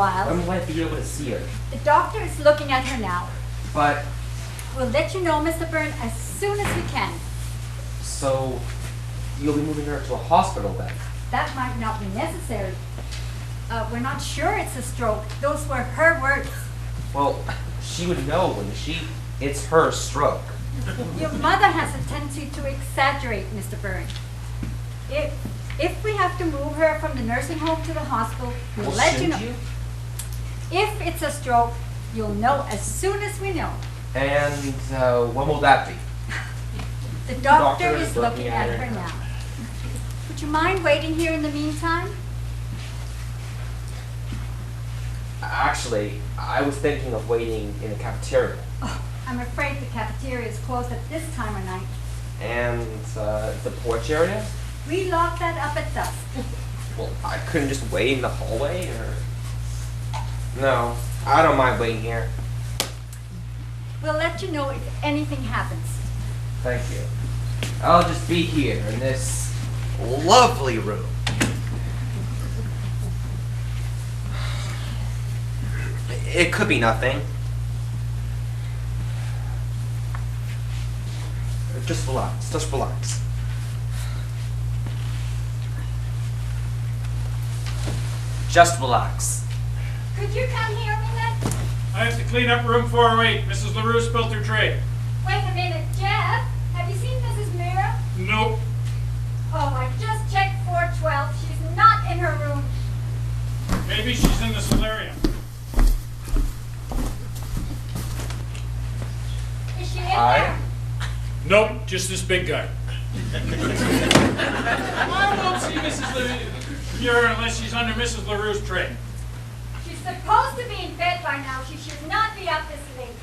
while. When will I be able to see her? The doctor is looking at her now. But, We'll let you know, Mr. Byrne, as soon as we can. so, you'll be moving her to a hospital then? That might not be necessary. We're not sure it's a stroke. Those were her words. Well, she would know, wouldn't she? It's her stroke. Your mother has a tendency to exaggerate, Mr. Byrne. If we have to move her from the nursing home to the hospital, we'll Well, let you shouldn't know. you? If it's a stroke, you'll know as soon as we know. And when will that be? The doctor is looking at her now. Would you mind waiting here in the meantime? Actually, I was thinking of waiting in the cafeteria. Oh, I'm afraid the cafeteria is closed at this time of night. And the porch area? We lock that up at dusk. Well, I couldn't just wait in the hallway, or... No, I don't mind waiting here. We'll let you know if anything happens. Thank you. I'll just be here in this lovely room. It could be nothing. Just relax, just relax. Just relax. Could you come here a minute? I have to clean up room 408. Mrs. LaRue spilled her tray. Wait a minute, Jeff. Have you seen Mrs. Mira? Nope. Oh, I just checked 412. She's not in her room. Maybe she's in the solarium. Is she in Hi. there? Nope, just this big guy. I won't see Mrs. LaRue unless she's under Mrs. LaRue's tray. She's supposed to be in bed by now. She should not be up this late.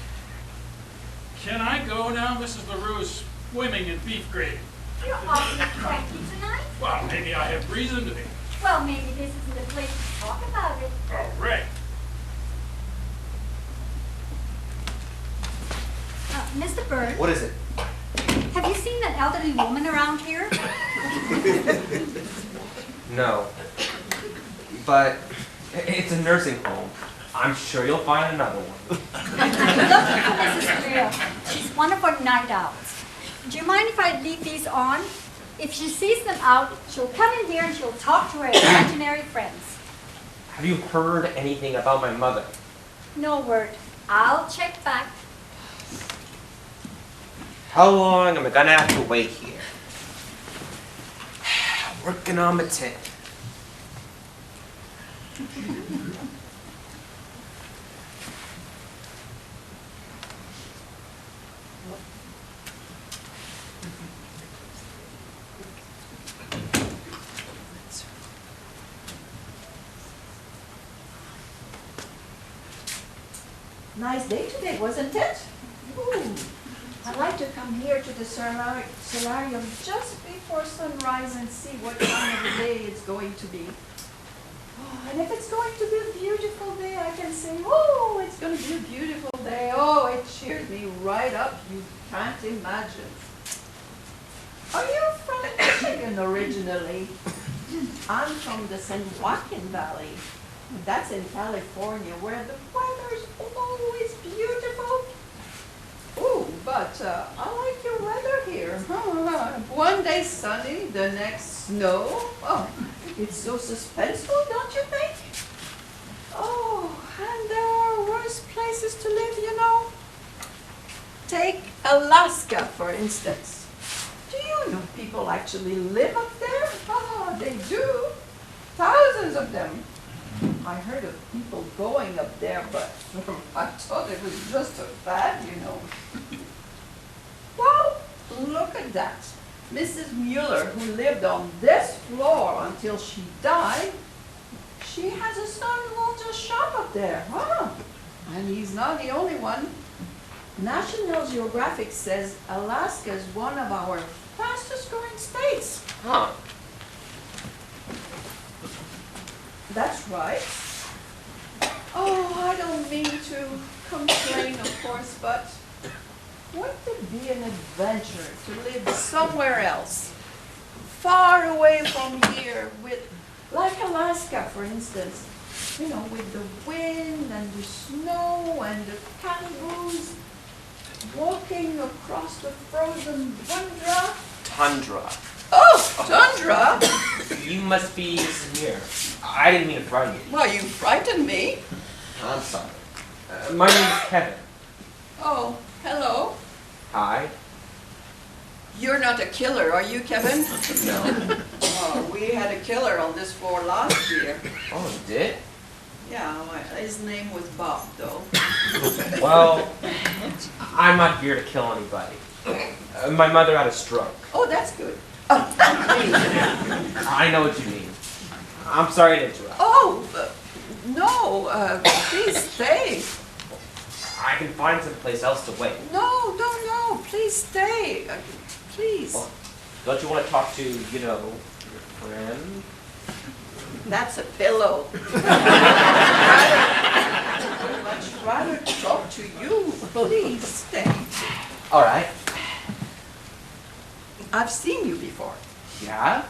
Can I go now? Mrs. LaRue is swimming in beef gravy. You're awfully cranky tonight. Well, maybe I have reason to be. Well, maybe this isn't the place to talk about it. All right. Mr. Byrne, What is it? have you seen an elderly woman around here? No. But it's a nursing home. I'm sure you'll find another one. I'm looking for Mrs. Mira. She's one of our night owls. Do you mind if I leave these on? If she sees them out, she'll come in here and she'll talk to her imaginary friends. Have you heard anything about my mother? No word. I'll check back. How long am I gonna have to wait here? Working on my tin. Nice day today, wasn't it? Ooh. I like to come here to the solarium just before sunrise and see what time of the day it's going to be. Oh, and if it's going to be a beautiful day, I can say, oh, it's going to be a beautiful day. Oh, it cheers me right up. You can't imagine. Are you from Michigan originally? I'm from the San Joaquin Valley. That's in California, where the weather's always beautiful. Ooh, but I like your weather here. One day sunny, the next snow. Oh, it's so suspenseful, don't you think? Oh, and there are worse places to live, you know. Take Alaska, for instance. Do you know people actually live up there? Oh, they do. Thousands of them. I heard of people going up there, but I thought it was just a fad, you know. Well, look at that. Mrs. Mueller, who lived on this floor until she died, she has a son who owns a shop up there. Huh? And he's not the only one. National Geographic says Alaska is one of our fastest growing states. Huh. That's right. Oh, I don't mean to complain, of course, but wouldn't it be an adventure to live somewhere else, far away from here, with, like Alaska, for instance, you know, with the wind and the snow and the kangaroos walking across the frozen tundra. Tundra. Oh, tundra! You must be Samir. I didn't mean to frighten you. Well, you frightened me. I'm sorry. My name is Kevin. Oh, hello. Hi. You're not a killer, are you, Kevin? No. Oh, we had a killer on this floor last year. Oh, you did? Yeah, his name was Bob, though. Well, I'm not here to kill anybody. My mother had a stroke. Oh, that's good. I know what you mean. I'm sorry to interrupt. Oh, no, please stay. I can find someplace else to wait. No, please stay. Please. Oh, don't you want to talk to, you know, your friend? That's a pillow. I'd much rather talk to you. Please stay. All right. I've seen you before, Yeah?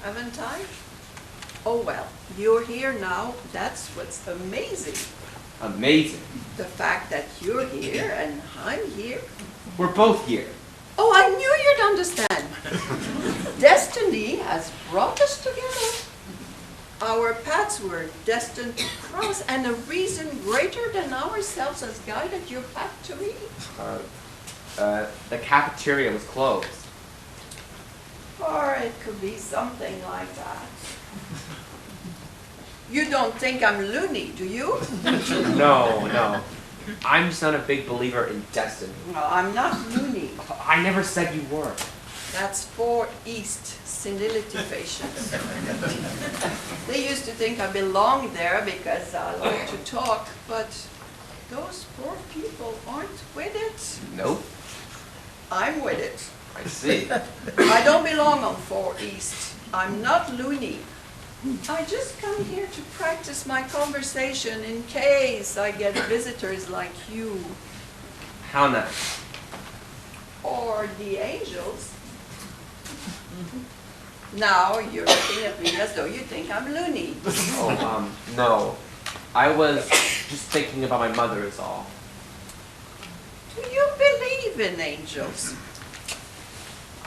haven't I? Oh, well, you're here now. That's what's amazing. Amazing. The fact that you're here and I'm here. We're both here. Oh, I knew you'd understand. Destiny has brought us together. Our paths were destined to cross, and a reason greater than ourselves has guided your path to me. The cafeteria was closed. Or it could be something like that. You don't think I'm loony, do you? No. I'm just not a big believer in destiny. Well, I'm not loony. I never said you were. That's 4 East senility patients. They used to think I belonged there because I like to talk, but those poor people aren't with it. Nope. I'm with it. I see. I don't belong on 4 East. I'm not loony. I just come here to practice my conversation in case I get visitors like you How nice. or the angels. Now you're looking at me as though you think I'm loony. Oh, no. I was just thinking about my mother is all. Do you believe in angels?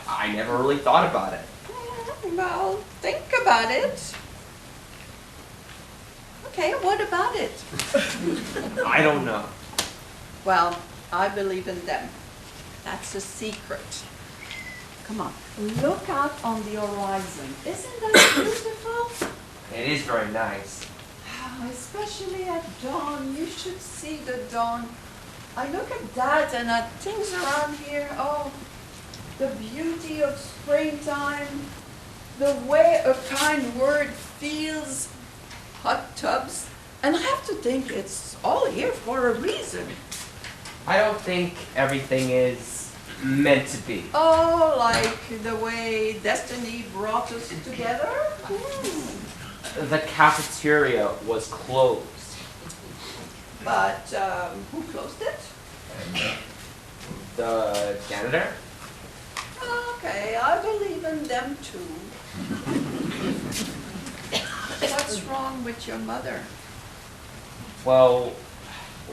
I never really thought about it. Well, think about it. Okay, what about it? I don't know. Well, I believe in them. That's a secret. Come on, look out on the horizon. Isn't that beautiful? It is very nice. Especially at dawn. You should see the dawn. I look at that and at things around here. Oh, the beauty of springtime. The way a kind word feels. Hot tubs. And I have to think it's all here for a reason. I don't think everything is meant to be. Oh, like the way destiny brought us together? The cafeteria was closed. But who closed it? The janitor? Okay, I believe in them too. What's wrong with your mother? Well,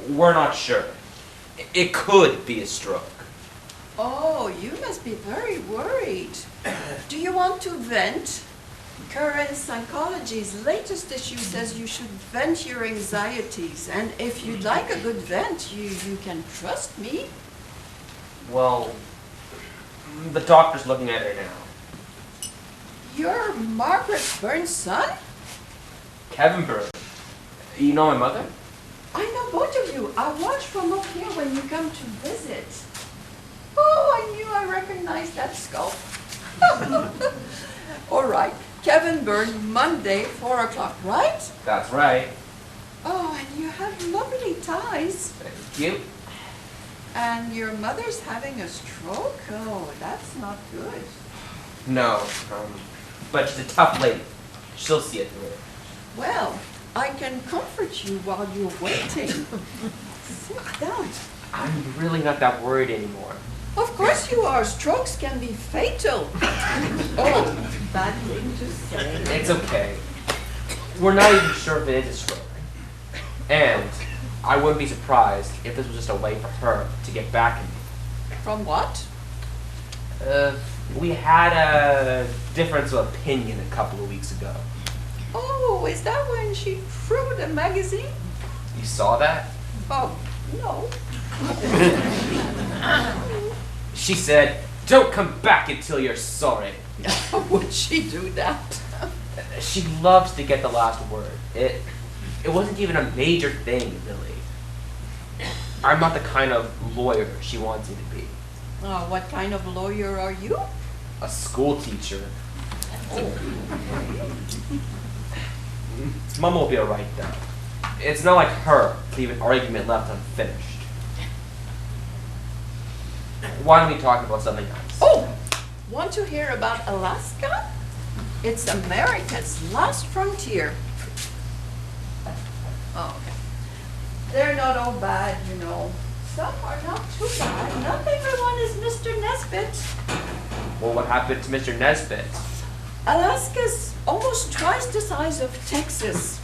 we're not sure. It could be a stroke. Oh, you must be very worried. Do you want to vent? Current Psychology's latest issue says you should vent your anxieties, and if you'd like a good vent, you can trust me. Well, the doctor's looking at her now. You're Margaret Burns' son? Kevin Burns. You know my mother? I know both of you. I watch from up here when you come to visit. Oh, I knew I recognized that skull. All right, Kevin Byrne, Monday, 4 o'clock, right? That's right. Oh, and you have lovely ties. Thank you. And your mother's having a stroke? Oh, that's not good. No, but she's a tough lady. She'll see it through. Well, I can comfort you while you're waiting. Sit down. I'm really not that worried anymore. Of course you are. Strokes can be fatal. Oh, bad thing to say. It's okay. We're not even sure if it is a stroke. And I wouldn't be surprised if this was just a way for her to get back at me. From what? We had a difference of opinion a couple of weeks ago. Oh, is that when she threw the magazine? You saw that? Oh, no. She said, "Don't come back until you're sorry." Would she do that? She loves to get the last word. It wasn't even a major thing, really. I'm not the kind of lawyer she wants me to be. What kind of lawyer are you? A school teacher. Mom will be alright though. It's not like her to leave an argument left unfinished. Why don't we talk about something else? Oh, want to hear about Alaska? It's America's last frontier. Oh, okay. They're not all bad, you know. Some are not too bad. Not everyone is Mr. Nesbitt. Well, what happened to Mr. Nesbitt? Alaska's almost twice the size of Texas.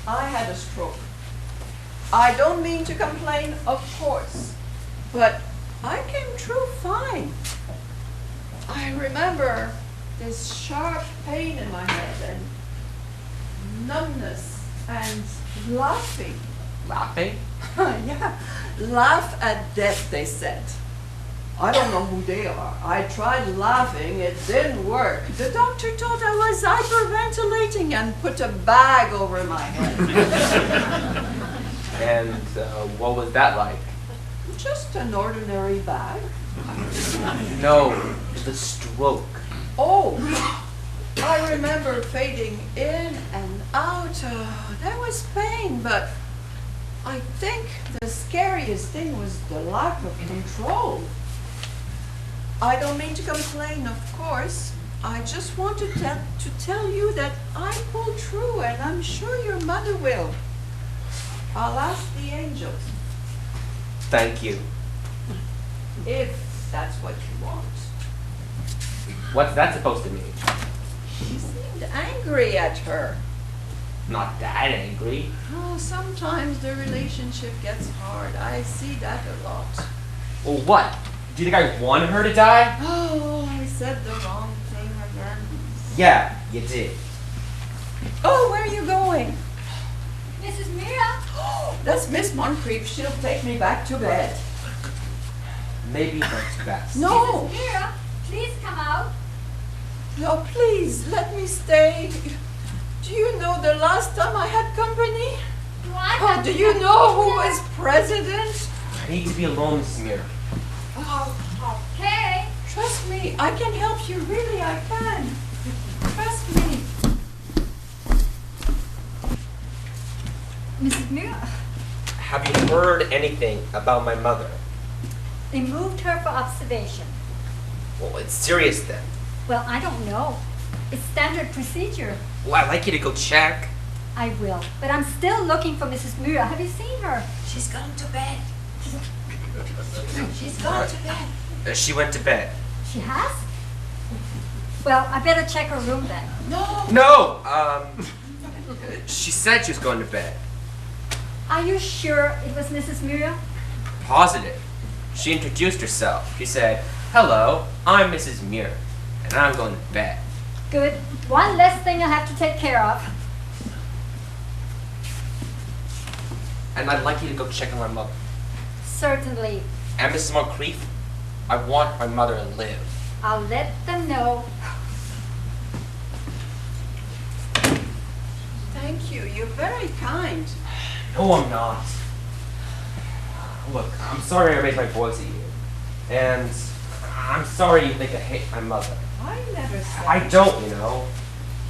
I had a stroke. I don't mean to complain, of course, but I came through fine. I remember this sharp pain in my head and numbness and laughing. Laughing? Yeah, laugh at death, they said. I don't know who they are. I tried laughing, it didn't work. The doctor thought I was hyperventilating and put a bag over my head. And what was that like? Just an ordinary bag. No, the stroke. Oh, I remember fading in and out. There was pain, but I think the scariest thing was the lack of control. I don't mean to complain, of course. I just want to tell you that I pulled through, and I'm sure your mother will. I'll ask the angels. Thank you. If that's what you want. What's that supposed to mean? She seemed angry at her. Not that angry. Oh, sometimes the relationship gets hard. I see that a lot. Well, what? Do you think I wanted her to die? Oh, I said the wrong thing again. Yeah, you did. Oh, where are you going? Mrs. Mira? Oh, that's Miss Moncrief. She'll take me back to bed. Maybe that's best. No, Mrs. Mira, please come out. no, please, let me stay. Do you know the last time I had company? Do I Oh, have do to you come know in who here? was president? I need to be alone, Miss Mira. Oh, okay. Trust me, I can help you. Really, I can. Trust me. Mrs. Mira, Have you heard anything about my mother? they moved her for observation. Well, it's serious then. Well, I don't know. It's standard procedure. Well, I'd like you to go check. I will, but I'm still looking for Mrs. Mira. Have you seen her? She's gone to bed. She's gone to bed. She went to bed. She has? Well, I better check her room then. No. No! She said she was going to bed. Are you sure it was Mrs. Mira? Positive. She introduced herself. She said, "Hello, I'm Mrs. Muir, and I'm going to bed." Good. One less thing I have to take care of. And I'd like you to go check on my mother. Certainly. And Mrs. Moncrief, I want my mother to live. I'll let them know. Thank you. You're very kind. No, I'm not. Look, I'm sorry I raised my voice at you. And I'm sorry you think I hate my mother. I never said. I don't, you know.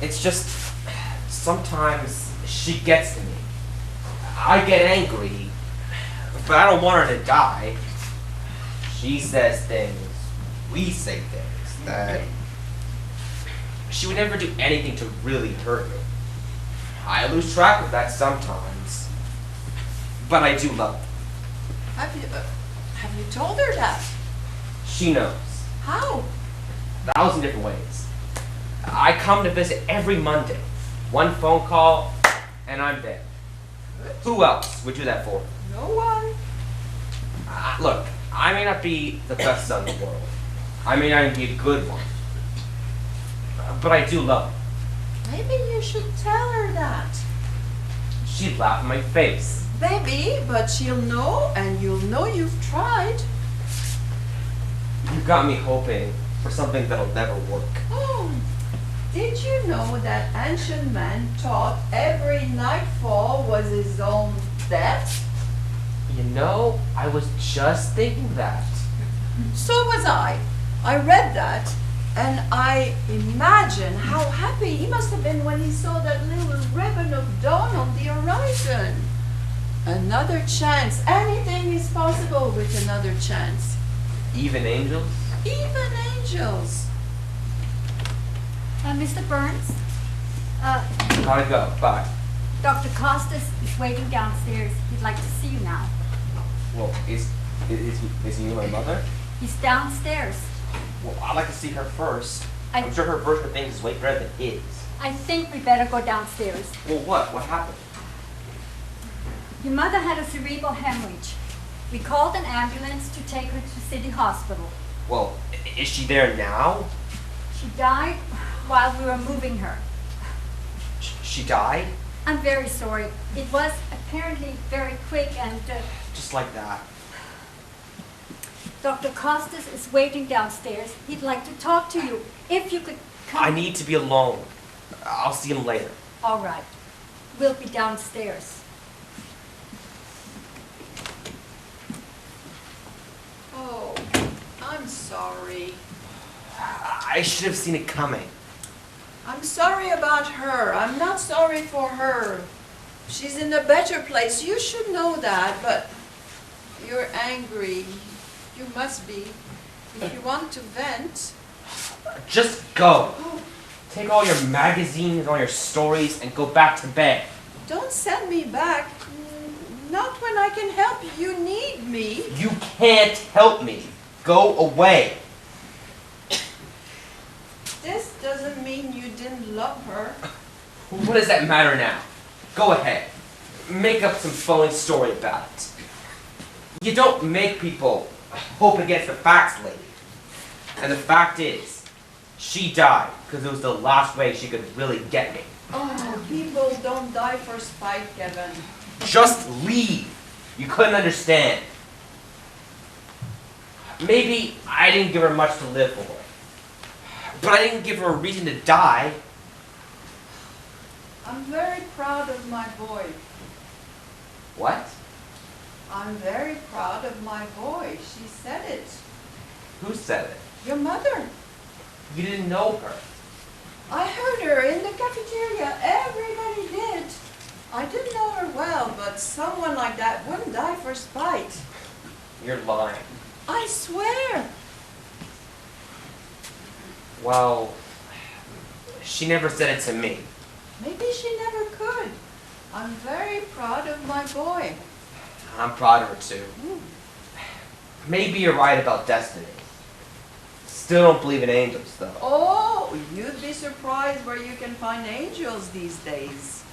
It's just, sometimes she gets to me. I get angry, but I don't want her to die. She says things, we say things, that she would never do anything to really hurt me. I lose track of that sometimes, but I do love her. Have you told her that? She knows. How? 1,000 different ways. I come to visit every Monday. One phone call, and I'm there. Who else would do that for? No one. Look, I may not be the best son in the world. I may not even be a good one. But I do love her. Maybe you should tell her that. She'd laugh in my face. Maybe, but she'll know, and you'll know you've tried. You got me hoping for something that'll never work. Oh, did you know that ancient man thought every nightfall was his own death? You know, I was just thinking that. So was I. I read that, and I imagine how happy he must have been when he saw that little ribbon of dawn on the horizon. Another chance. Anything is possible with another chance. Even angels? Even angels. Mr. Burns, Gotta go. Bye. Dr. Costas is waiting downstairs. He'd like to see you now. Well, is he my mother? He's downstairs. Well, I'd like to see her first. I- I'm sure her version of things is way better than his. I think we better go downstairs. Well, what? What happened? Your mother had a cerebral hemorrhage. We called an ambulance to take her to City Hospital. Well, is she there now? She died while we were moving her. She died? I'm very sorry. It was apparently very quick and Just like that. Dr. Costas is waiting downstairs. He'd like to talk to you. If you could come. I need to be alone. I'll see him later. All right. We'll be downstairs. Oh, I'm sorry. I should have seen it coming. I'm sorry about her. I'm not sorry for her. She's in a better place. You should know that, but you're angry. You must be. If you want to vent. Just go. Take all your magazines and all your stories and go back to bed. Don't send me back. Not when I can help you. You need me. You can't help me. Go away. This doesn't mean you didn't love her. What does that matter now? Go ahead. Make up some phony story about it. You don't make people hope against the facts, lady. And the fact is, she died because it was the last way she could really get me. Oh, people don't die for spite, Kevin. Just leave. You couldn't understand. Maybe I didn't give her much to live for. But I didn't give her a reason to die. I'm very proud of my boy. What? I'm very proud of my boy. She said it. Who said it? Your mother. You didn't know her. I heard her in the cafeteria. Everybody did. I didn't know her well, but someone like that wouldn't die for spite. You're lying. I swear. Well, she never said it to me. Maybe she never could. I'm very proud of my boy. I'm proud of her too. Maybe you're right about destiny. Still don't believe in angels though. Oh, you'd be surprised where you can find angels these days.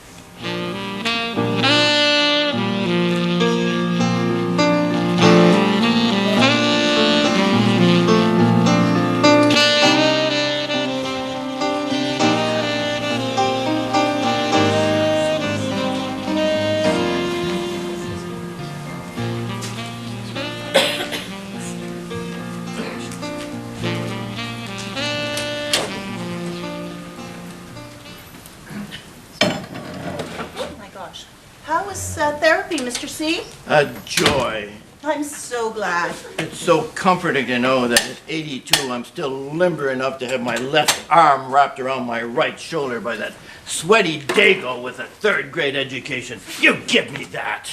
How was therapy, Mr. C? A joy. I'm so glad. It's so comforting to know that at 82 I'm still limber enough to have my left arm wrapped around my right shoulder by that sweaty dago with a third-grade education. You give me that.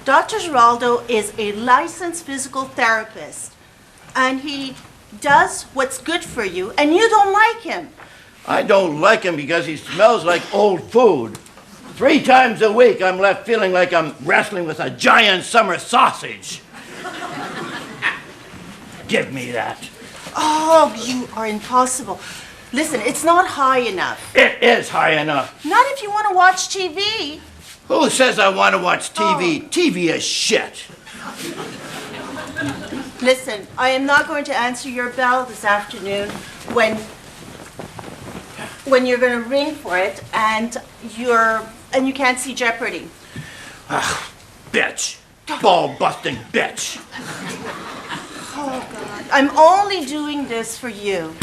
Dr. Giraldo is a licensed physical therapist, and he does what's good for you, and you don't like him. I don't like him because he smells like old food. 3 times a week I'm left feeling like I'm wrestling with a giant summer sausage. Give me that. Oh, you are impossible. Listen, it's not high enough. It is high enough. Not if you want to watch TV. Who says I want to watch TV? TV is shit. Listen, I am not going to answer your bell this afternoon when you're going to ring for it and you can't see Jeopardy. Bitch. Ball-busting bitch. Oh, God. I'm only doing this for you.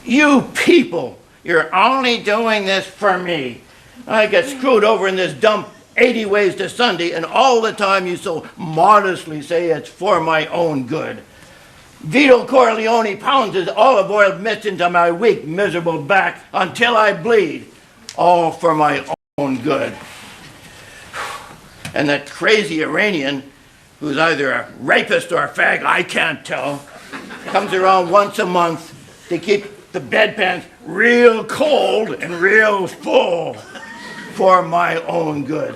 You people, you're only doing this for me. I get screwed over in this dump 80 ways to Sunday, and all the time you so modestly say it's for my own good. Vito Corleone pounds his olive oil mitts into my weak, miserable back until I bleed. All for my own good. And that crazy Iranian, who's either a rapist or a fag, I can't tell, comes around once a month to keep the bedpans real cold and real full for my own good.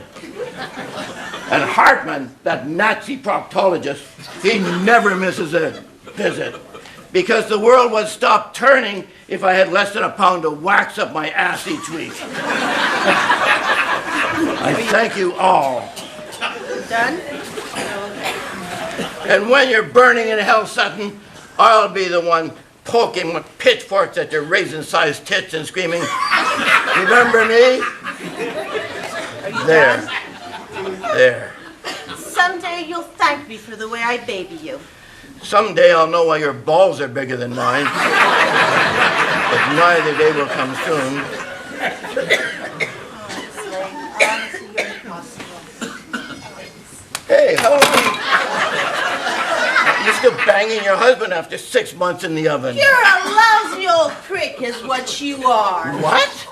And Hartman, that Nazi proctologist, he never misses a visit because the world would stop turning if I had less than a pound of wax up my ass each week. I thank you all. Done? And when you're burning in hell, Sutton, I'll be the one poking with pitchforks at your raisin-sized tits and screaming, remember me? There. There. Someday you'll thank me for the way I baby you. Someday I'll know why your balls are bigger than mine. But neither day will come soon. Honestly, you're impossible. Hey, how long? You're still banging your husband after 6 months in the oven. You're a lousy old prick is what you are. What?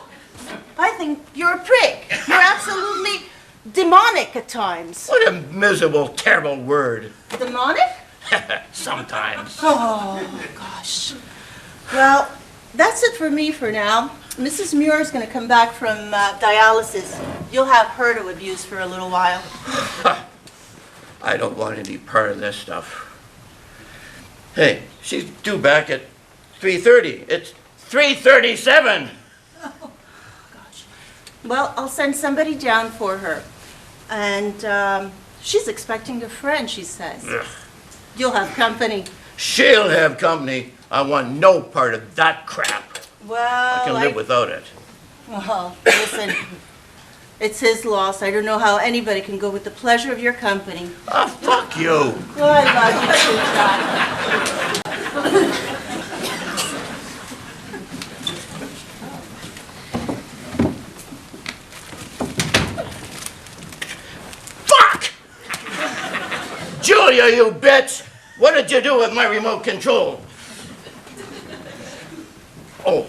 I think you're a prick. You're absolutely demonic at times. What a miserable, terrible word. Demonic? Sometimes. Oh, gosh. Well, that's it for me for now. Mrs. Muir is going to come back from dialysis. You'll have her to abuse for a little while. I don't want any part of this stuff. Hey, she's due back at 3:30. It's 3:37. Well, I'll send somebody down for her. And she's expecting a friend, she says. Ugh. You'll have company. She'll have company. I want no part of that crap. Well, I can live without it. Well, listen, it's his loss. I don't know how anybody can go with the pleasure of your company. Ah, fuck you. Well, I love you too, John. Fuck! Julia, you bitch! What did you do with my remote control? Oh.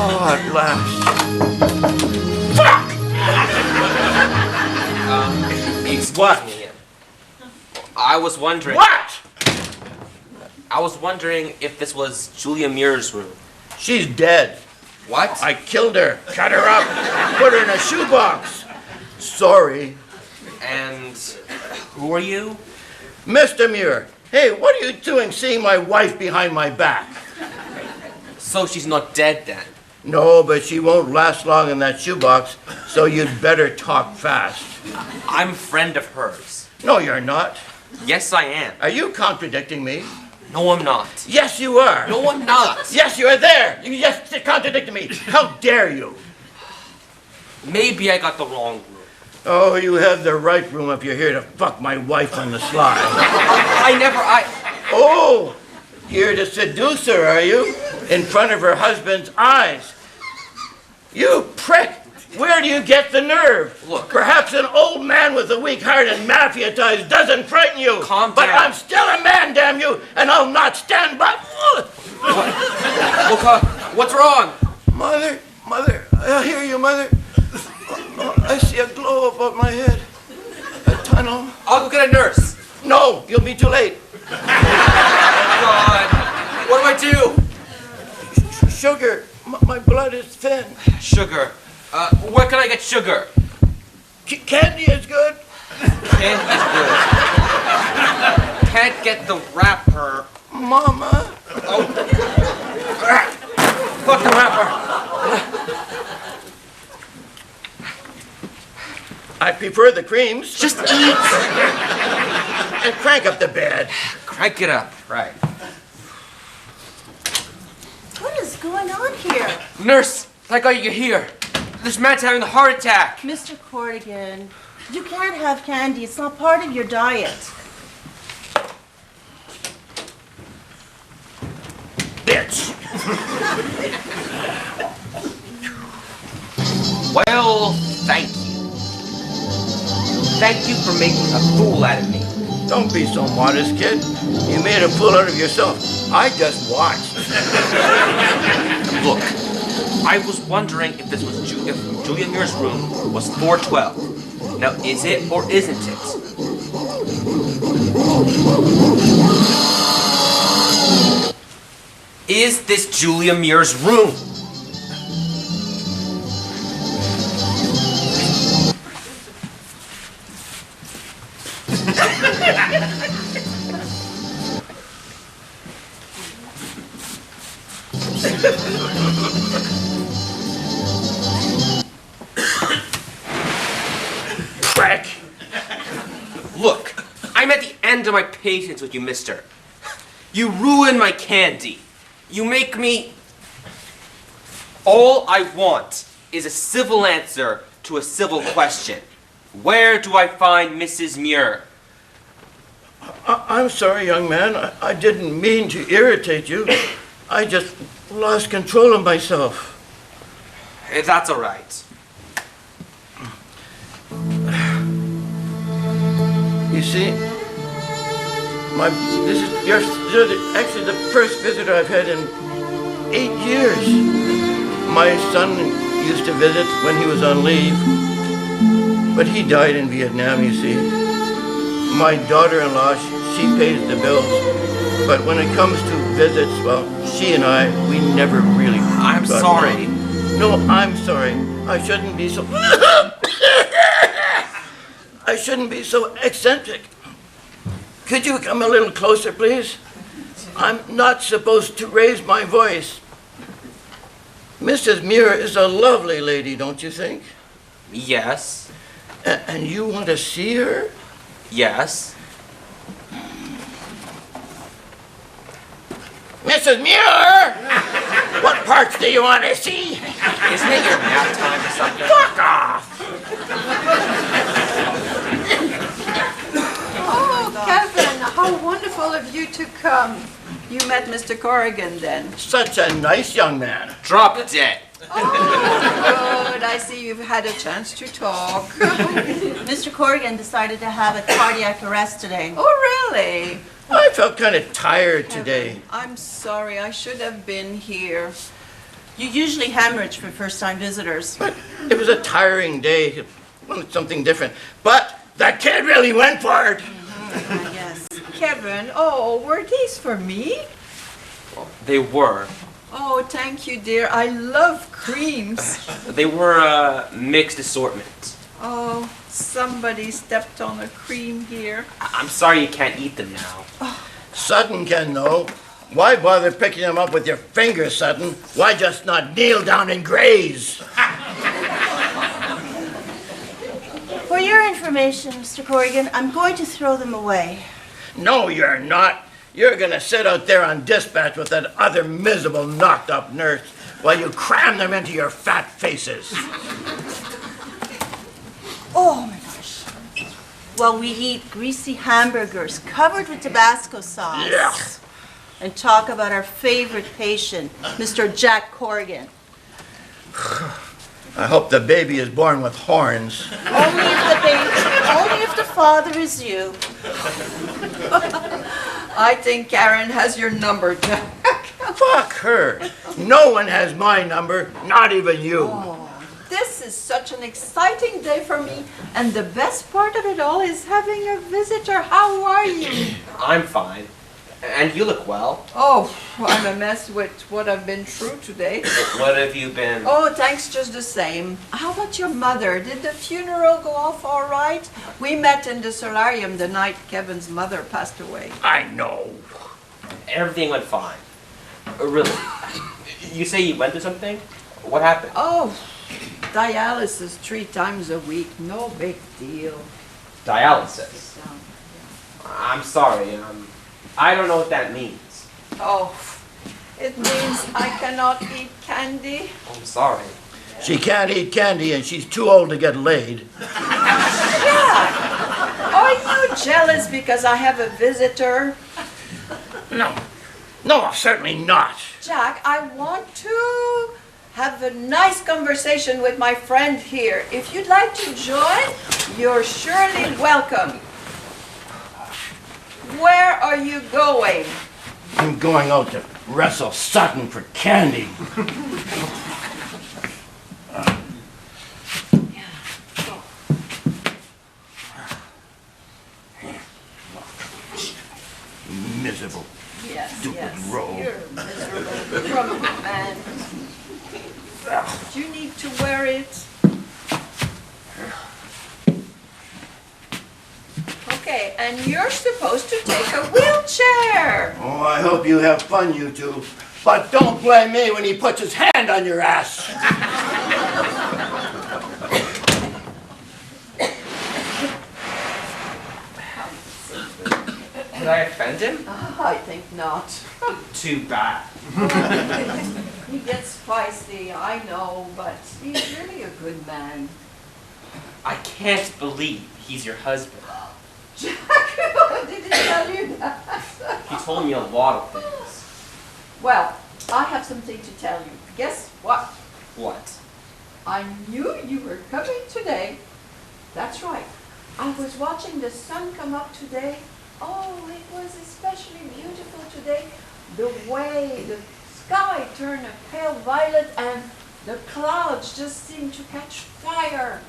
Oh, at last. Fuck! Excuse me. I was wondering. What? I was wondering if this was Julia Muir's room. She's dead. What? I killed her, cut her up, put her in a shoebox. Sorry. And who are you? Mr. Muir, hey, what are you doing seeing my wife behind my back? So she's not dead then? No, but she won't last long in that shoebox, so you'd better talk fast. I'm a friend of hers. No, you're not. Yes, I am. Are you contradicting me? No, I'm not. Yes, you are. No, I'm not. Yes, you are there. You just contradicted me. How dare you? Maybe I got the wrong room. Oh, you have the right room if you're here to fuck my wife on the sly. Oh, you're the seducer, are you? In front of her husband's eyes. You prick! Where do you get the nerve? Look. Perhaps an old man with a weak heart and mafia ties doesn't frighten you. Calm But down. I'm still a man, damn you, and I'll not stand by. Look, what's wrong? Mother, I hear you, Mother. I see a glow above my head. A tunnel. I'll go get a nurse. No, you'll be too late. God. What do I do? Sugar, my blood is thin. Sugar. Where can I get sugar? Candy is good. Candy is good. Can't get the wrapper. Mama. Oh. Fuck the wrapper. I prefer the creams. Just eat. And crank up the bed. Crank it up. Right. What is going on here? Nurse, thank God you're here. This man's having a heart attack. Mr. Corrigan, you can't have candy. It's not part of your diet. Bitch. Well, thank you. Thank you for making a fool out of me. Don't be so modest, kid. You made a fool out of yourself. I just watched. Look, I was wondering if this was if Julia Muir's room was 412. Now, is it or isn't it? Is this Julia Muir's room? Crack. Look, I'm at the end of my patience with you, mister. You ruin my candy. You make me... All I want is a civil answer to a civil question. Where do I find Mrs. Muir? I'm sorry, young man. I didn't mean to irritate you. I just lost control of myself. That's all right. You see, you're actually the first visitor I've had in 8 years. My son used to visit when he was on leave, but he died in Vietnam, you see. My daughter-in-law, she pays the bills, but when it comes to visits, well, she and we never really... I'm sorry. No, I'm sorry. I shouldn't be so... I shouldn't be so eccentric. Could you come a little closer, please? I'm not supposed to raise my voice. Mrs. Muir is a lovely lady, don't you think? Yes. And you want to see her? Yes. Mrs. Muir! What parts do you want to see? Isn't it your nap time or something? Fuck off! Oh, Kevin, how wonderful of you to come. You met Mr. Corrigan then. Such a nice young man. Drop dead. Oh, good. I see you've had a chance to talk. Mr. Corrigan decided to have a cardiac arrest today. Oh, really? I felt kind of tired today. I'm sorry. I should have been here. You usually hemorrhage for first-time visitors. But it was a tiring day. Well, it's something different. But that kid really went for it. Yes. Kevin, oh, were these for me? They were. Oh, thank you, dear. I love creams. They were a mixed assortment. Oh, somebody stepped on a cream here. I'm sorry you can't eat them now. Sutton can know. Why bother picking them up with your fingers, Sutton? Why just not kneel down and graze? For your information, Mr. Corrigan, I'm going to throw them away. No, you're not. You're going to sit out there on dispatch with that other miserable, knocked-up nurse while you cram them into your fat faces. Oh my gosh. While we eat greasy hamburgers covered with Tabasco sauce. Yeah. And talk about our favorite patient, Mr. Jack Corrigan. I hope the baby is born with horns. Only if the father is you. I think Karen has your number, Jack. Fuck her. No one has my number, not even you. Oh, this is such an exciting day for me, and the best part of it all is having a visitor. How are you? I'm fine. And you look well. Oh, I'm a mess with what I've been through today. What have you been? Oh, thanks just the same. How about your mother? Did the funeral go off all right? We met in the solarium the night Kevin's mother passed away. I know. Everything went fine. Really? You say you went through something? What happened? Oh, dialysis 3 times a week. No big deal. Dialysis. I'm sorry. I don't know what that means. Oh, it means I cannot eat candy. I'm sorry. She can't eat candy and she's too old to get laid. Yeah. Are you jealous because I have a visitor? No. No, certainly not. Jack, I want to have a nice conversation with my friend here. If you'd like to join, you're surely welcome. Where are you going? I'm going out to wrestle Sutton for candy. Miserable. Yes, Stupid yes. rogue. You're a miserable grumpy man. Do you need to wear it? Okay, and you're supposed to take a wheelchair. Oh, I hope you have fun, you two. But don't blame me when he puts his hand on your ass. Did I offend him? I think not. Too bad. He gets feisty, I know, but he's really a good man. I can't believe he's your husband. Jack, did he tell you that? He told me a lot of things. Well, I have something to tell you. Guess what? What? I knew you were coming today. That's right. I was watching the sun come up today. Oh, it was especially beautiful today. The way the sky turned a pale violet and the clouds just seemed to catch fire.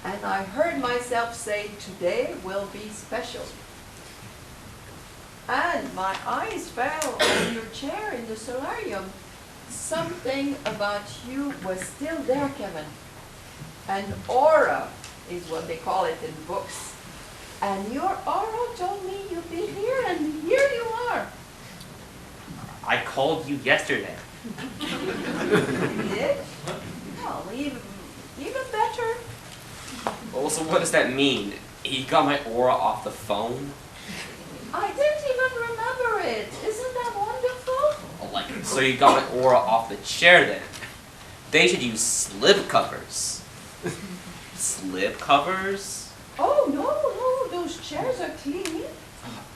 And I heard myself say, today will be special. And my eyes fell on your chair in the solarium. Something about you was still there, Kevin. An aura is what they call it in books. And your aura told me you'd be here, and here you are. I called you yesterday. You did? Well, even better. Well, so what does that mean? He got my aura off the phone? I didn't even remember it. Isn't that wonderful? So you got my aura off the chair then? They should use slip covers. Slip covers? Oh, no, those chairs are clean.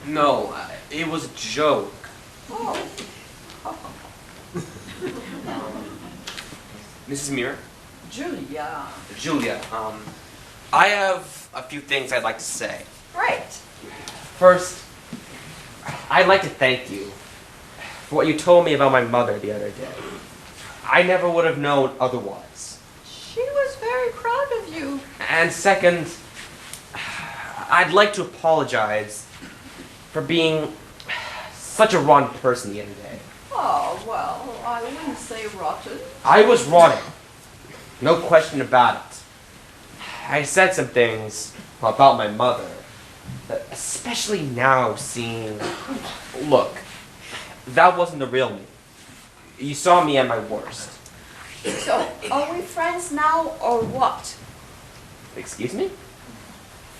No, it was a joke. Oh. Mrs. Muir? Julia. Julia, I have a few things I'd like to say. Great. First, I'd like to thank you for what you told me about my mother the other day. I never would have known otherwise. She was very proud of you. And second, I'd like to apologize for being such a rotten person the other day. Oh, well, I wouldn't say rotten. I was rotten. No question about it. I said some things about my mother, especially now seeing... Look, that wasn't the real me. You saw me at my worst. So, are we friends now or what? Excuse me?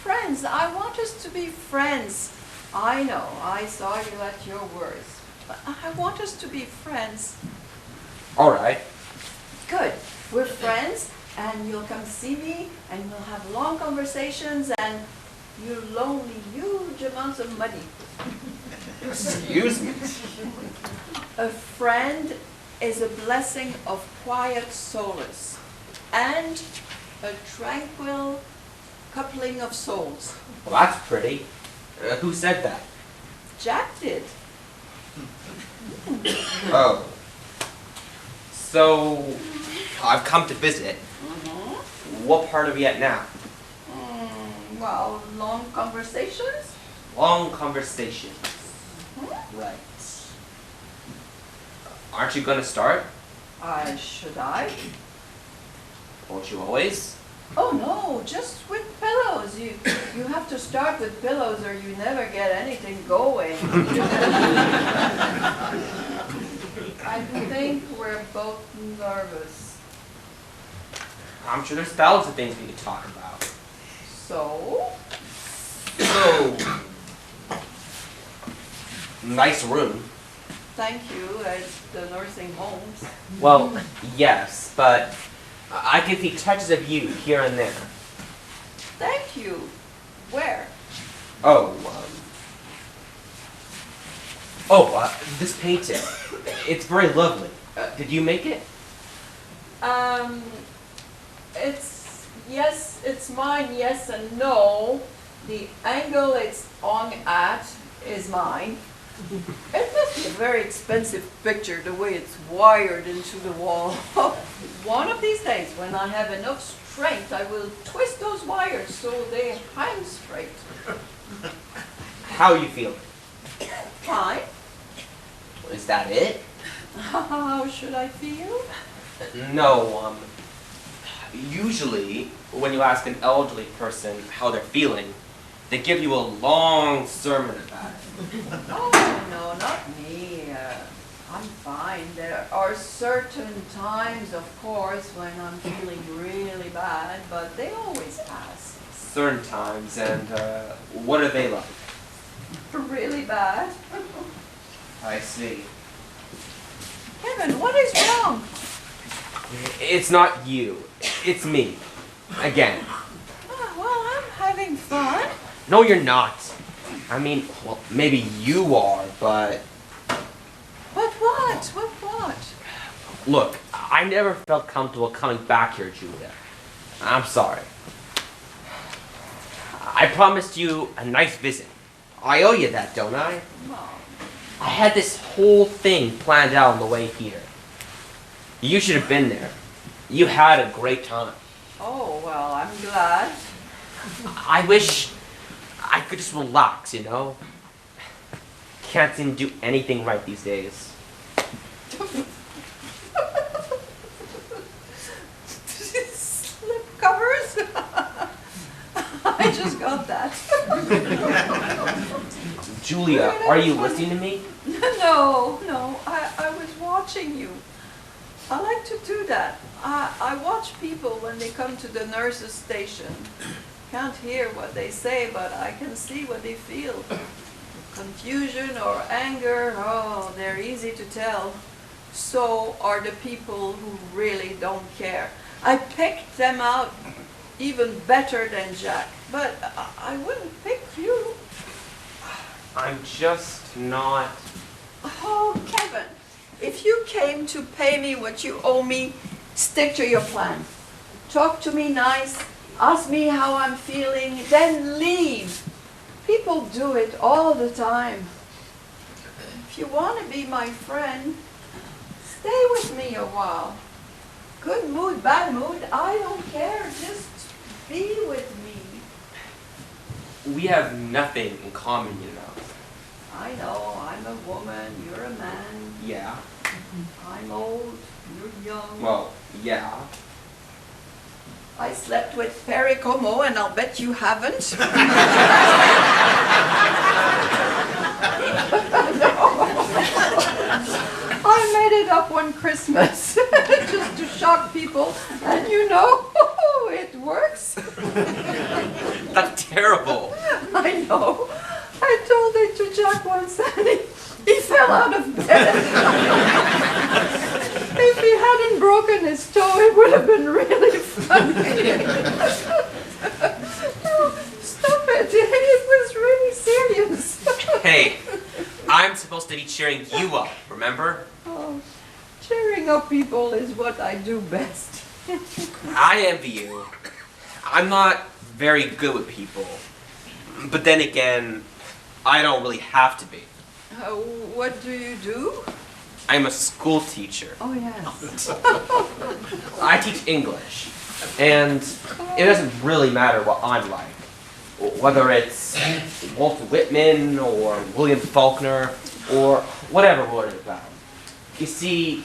Friends, I want us to be friends. I know, I saw you at your worst. But I want us to be friends. All right. Good. We're friends, and you'll come see me, and we'll have long conversations, and you'll loan me huge amounts of money. Excuse me? A friend is a blessing of quiet solace and a tranquil coupling of souls. Well, that's pretty. Who said that? Jack did. Oh. So, I've come to visit. What part of Vietnam? Well, long conversations? Long conversations. Right. Aren't you gonna start? Should I? Won't you always? Oh no, just with pillows. You have to start with pillows or you never get anything going. I think we're both nervous. I'm sure there's thousands of things we could talk about. So? So, nice room. Thank you, at the nursing homes. Well, yes, but I can see touches of you here and there. Thank you. Where? Oh, this painting. It's very lovely. Did you make it? Yes, it's mine, yes and no. The angle it's on at is mine. It must be a very expensive picture, the way it's wired into the wall. One of these days, when I have enough strength, I will twist those wires so they hang straight. How are you feeling? Fine. Is that it? How should I feel? No, usually when you ask an elderly person how they're feeling, they give you a long sermon about it. Oh, no, not me. I'm fine. There are certain times, of course, when I'm feeling really bad, but they always pass. Certain times, and what are they like? Really bad. I see. Kevin, what is wrong? It's not you. It's me. Again. Well, I'm having fun. No, you're not. I mean, well, maybe you are, but... But what? What? Look, I never felt comfortable coming back here, Julia. I'm sorry. I promised you a nice visit. I owe you that, don't I? Mom. I had this whole thing planned out on the way here. You should have been there. You had a great time. Oh, well, I'm glad. I wish I could just relax, you know? Can't seem to do anything right these days. Slip covers? I just got that. Julia, are you listening to me? No, I was watching you. I like to do that. I watch people when they come to the nurse's station. Can't hear what they say, but I can see what they feel. Confusion or anger, oh, they're easy to tell. So are the people who really don't care. I picked them out even better than Jack, but I wouldn't pick you. I'm just not... Oh, Kevin, if you came to pay me what you owe me, stick to your plan. Talk to me nice, ask me how I'm feeling, then leave. People do it all the time. If you want to be my friend, stay with me a while. Good mood, bad mood, I don't care. Just be with me. We have nothing in common, you know. I know, I'm a woman, you're a man. Yeah. I'm old, you're young. Well, yeah. I slept with Perry Como, and I'll bet you haven't. I made it up one Christmas just to shock people, and you know, it works. That's terrible. I know. I told it to Jack once, and he fell out of bed. If he hadn't broken his toe, it would have been really funny. Oh, stop it. It was really serious. Hey, I'm supposed to be cheering you up, remember? Oh, cheering up people is what I do best. I envy you. I'm not very good with people. But then again, I don't really have to be. What do you do? I'm a school teacher. Oh, yes. I teach English. And it doesn't really matter what I'm like. Whether it's Walt Whitman or William Faulkner, or whatever word it's about. You see,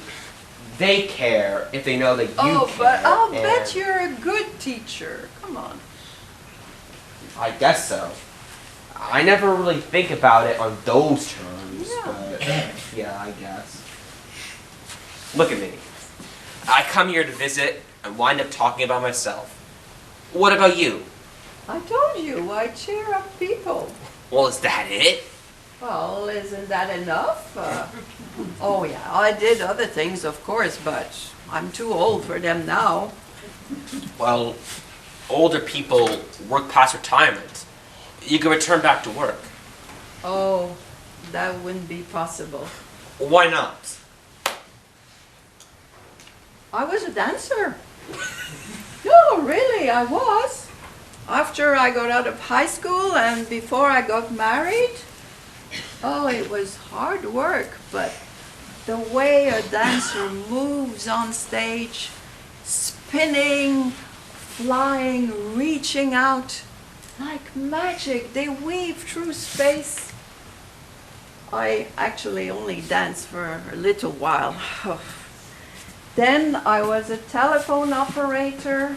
they care if they know that you care. Oh, but I'll and bet you're a good teacher. Come on. I guess so. I never really think about it on those terms, but yeah, I guess. Look at me. I come here to visit and wind up talking about myself. What about you? I told you, I cheer up people. Well, is that it? Well, isn't that enough? Oh yeah, I did other things, of course, but I'm too old for them now. Well, older people work past retirement. You can return back to work. Oh, that wouldn't be possible. Why not? I was a dancer. No, really, I was. After I got out of high school and before I got married, oh, it was hard work, but the way a dancer moves on stage, spinning, flying, reaching out, like magic, they weave through space. I actually only danced for a little while. Then I was a telephone operator,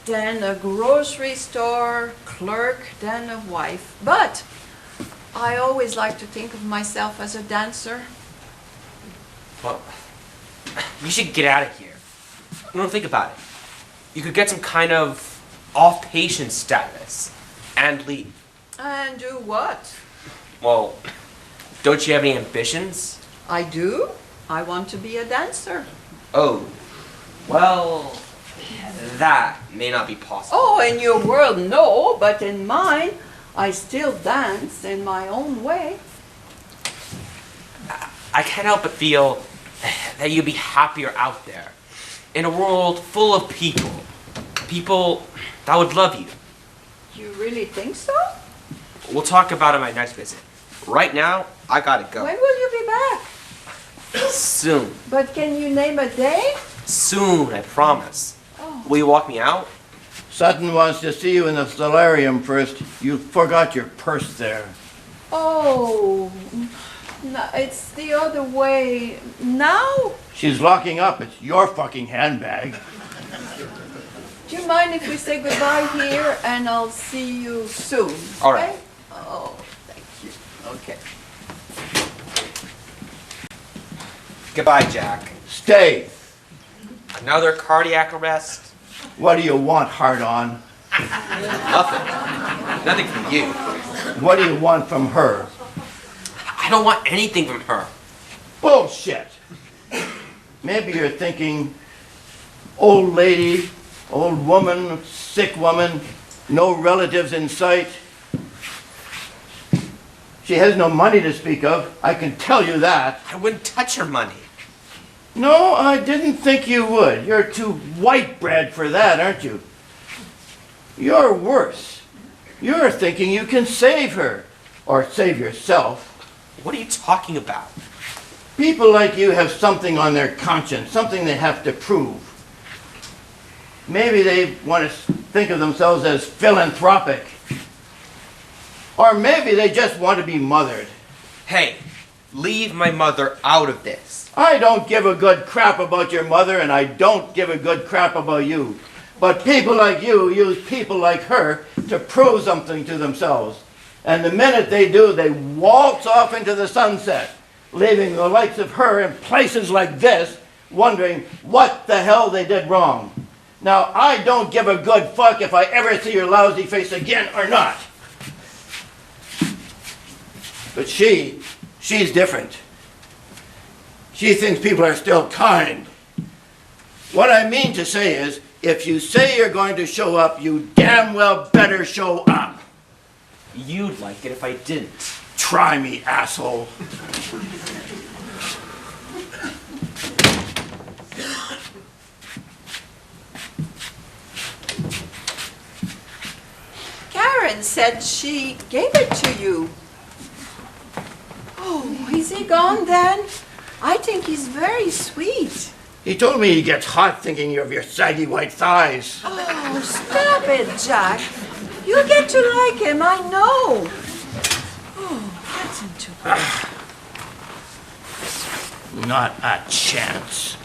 then a grocery store clerk, then a wife. But I always like to think of myself as a dancer. Well, you should get out of here. No, think about it. You could get some kind of off-patient status and leave. And do what? Well, don't you have any ambitions? I do. I want to be a dancer. Oh, well, that may not be possible. Oh, in your world, no, but in mine, I still dance in my own way. I can't help but feel that you'd be happier out there, in a world full of people. People that would love you. You really think so? We'll talk about it on my next visit. Right now, I gotta go. When will you be back? Soon. But can you name a day? Soon, I promise. Oh. Will you walk me out? Sutton wants to see you in the solarium first. You forgot your purse there. Oh, no, it's the other way. Now? She's locking up. It's your fucking handbag. Do you mind if we say goodbye here and I'll see you soon? All right. Okay? Oh, thank you. Okay. Goodbye, Jack. Stay. Another cardiac arrest? What do you want, hard on? Nothing. Nothing from you. What do you want from her? I don't want anything from her. Bullshit. Maybe you're thinking, old lady, old woman, sick woman, no relatives in sight. She has no money to speak of, I can tell you that. I wouldn't touch her money. No, I didn't think you would. You're too white bread for that, aren't you? You're worse. You're thinking you can save her, or save yourself. What are you talking about? People like you have something on their conscience, something they have to prove. Maybe they want to think of themselves as philanthropic. Or maybe they just want to be mothered. Hey, leave my mother out of this. I don't give a good crap about your mother, and I don't give a good crap about you. But people like you use people like her to prove something to themselves. And the minute they do, they waltz off into the sunset, leaving the likes of her in places like this, wondering what the hell they did wrong. Now, I don't give a good fuck if I ever see your lousy face again or not. But she's different. She thinks people are still kind. What I mean to say is, if you say you're going to show up, you damn well better show up. You'd like it if I didn't. Try me, asshole. Karen said she gave it to you. Oh, is he gone then? I think he's very sweet. He told me he gets hot thinking of your saggy white thighs. Oh, stop it, Jack. You'll get to like him, I know. Oh, that's into it. Not a chance.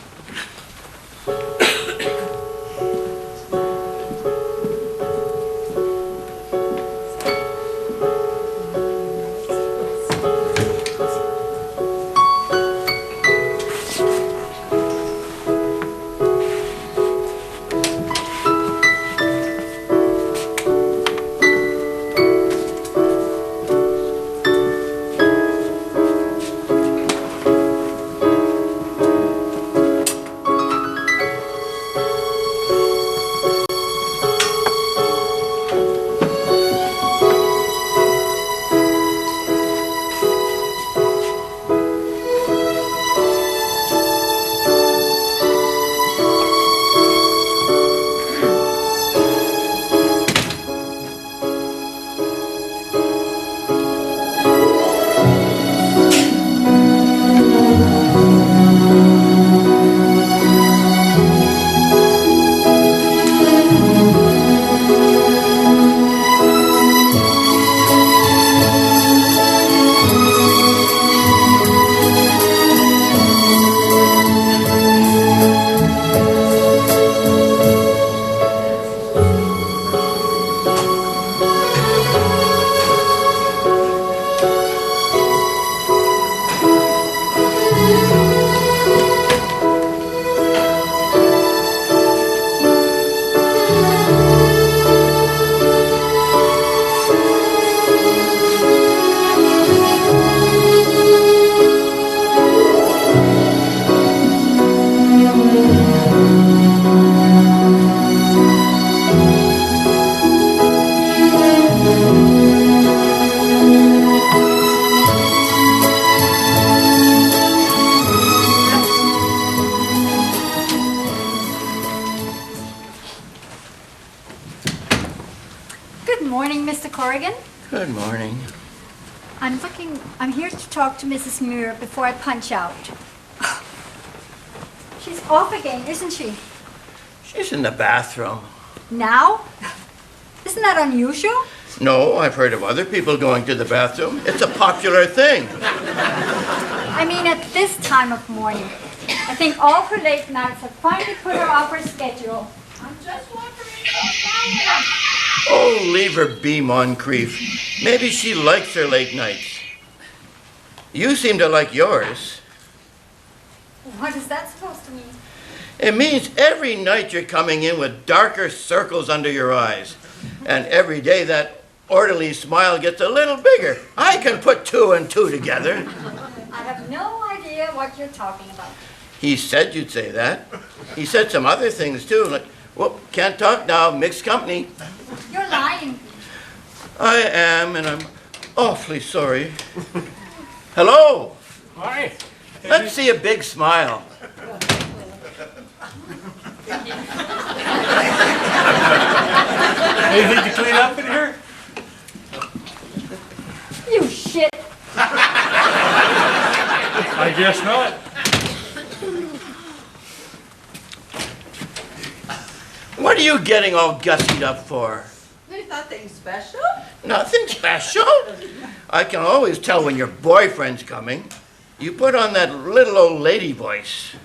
Good morning. I'm here to talk to Mrs. Muir before I punch out. She's off again, isn't she? She's in the bathroom. Now? Isn't that unusual? No, I've heard of other people going to the bathroom. It's a popular thing. I mean, at this time of morning. I think all her late nights have finally put her off her schedule. I'm just wondering about that. Oh, leave her be, Moncrief. Maybe she likes her late nights. You seem to like yours. What is that supposed to mean? It means every night you're coming in with darker circles under your eyes. And every day that orderly smile gets a little bigger. I can put two and two together. I have no idea what you're talking about. He said you'd say that. He said some other things too, like, whoop, can't talk now, mixed company. You're lying. I am, and I'm awfully sorry. Hello. Hi. Let's see a big smile. Anything to clean up in here? You shit. I guess not. What are you getting all gussied up for? There's nothing special. Nothing special. I can always tell when your boyfriend's coming. You put on that little old lady voice.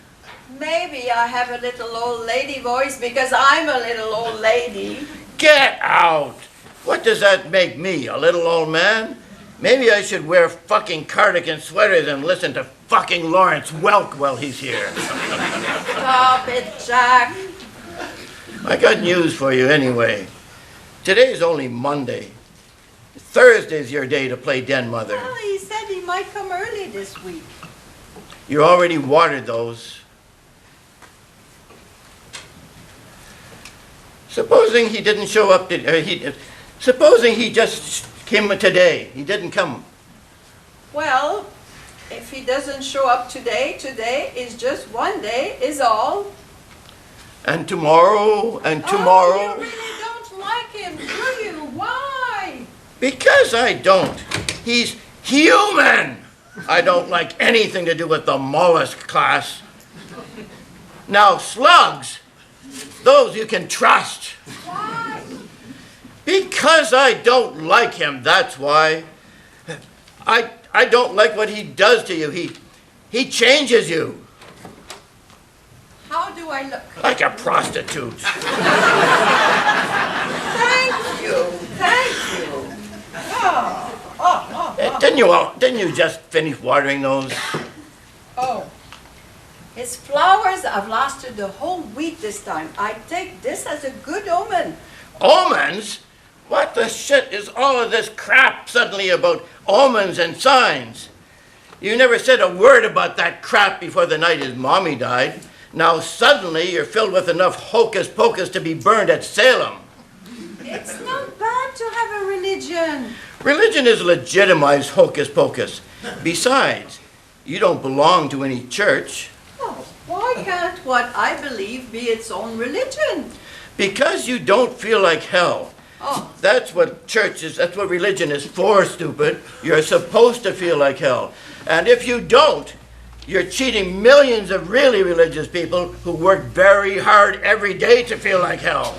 Maybe I have a little old lady voice because I'm a little old lady. Get out! What does that make me, a little old man? Maybe I should wear fucking cardigan sweaters and listen to fucking Lawrence Welk while he's here. Stop it, Jack. I got news for you anyway. Today's only Monday. Thursday's your day to play den mother. Well, he said he might come early this week. You already watered those. Supposing he didn't show up, supposing he just came today. He didn't come. Well, if he doesn't show up today, today is just one day, is all. And tomorrow, and tomorrow. Oh, you really don't like him, do you? Why? Because I don't. He's human. I don't like anything to do with the mollusk class. Now, slugs, those you can trust. Why? Because I don't like him, that's why. I don't like what he does to you. He changes you How do I look? like a prostitute. Thank you. Thank you. Didn't you just finish watering those? Oh. His flowers have lasted the whole week this time. I take this as a good omen. Omens? What the shit is all of this crap suddenly about omens and signs? You never said a word about that crap before the night his mommy died. Now suddenly you're filled with enough hocus pocus to be burned at Salem. It's not bad to have a religion. Religion is legitimized hocus pocus. Besides, you don't belong to any church. Oh, why can't what I believe be its own religion? Because you don't feel like hell. Oh, That's what religion is for, stupid. You're supposed to feel like hell. And if you don't, you're cheating millions of really religious people who work very hard every day to feel like hell.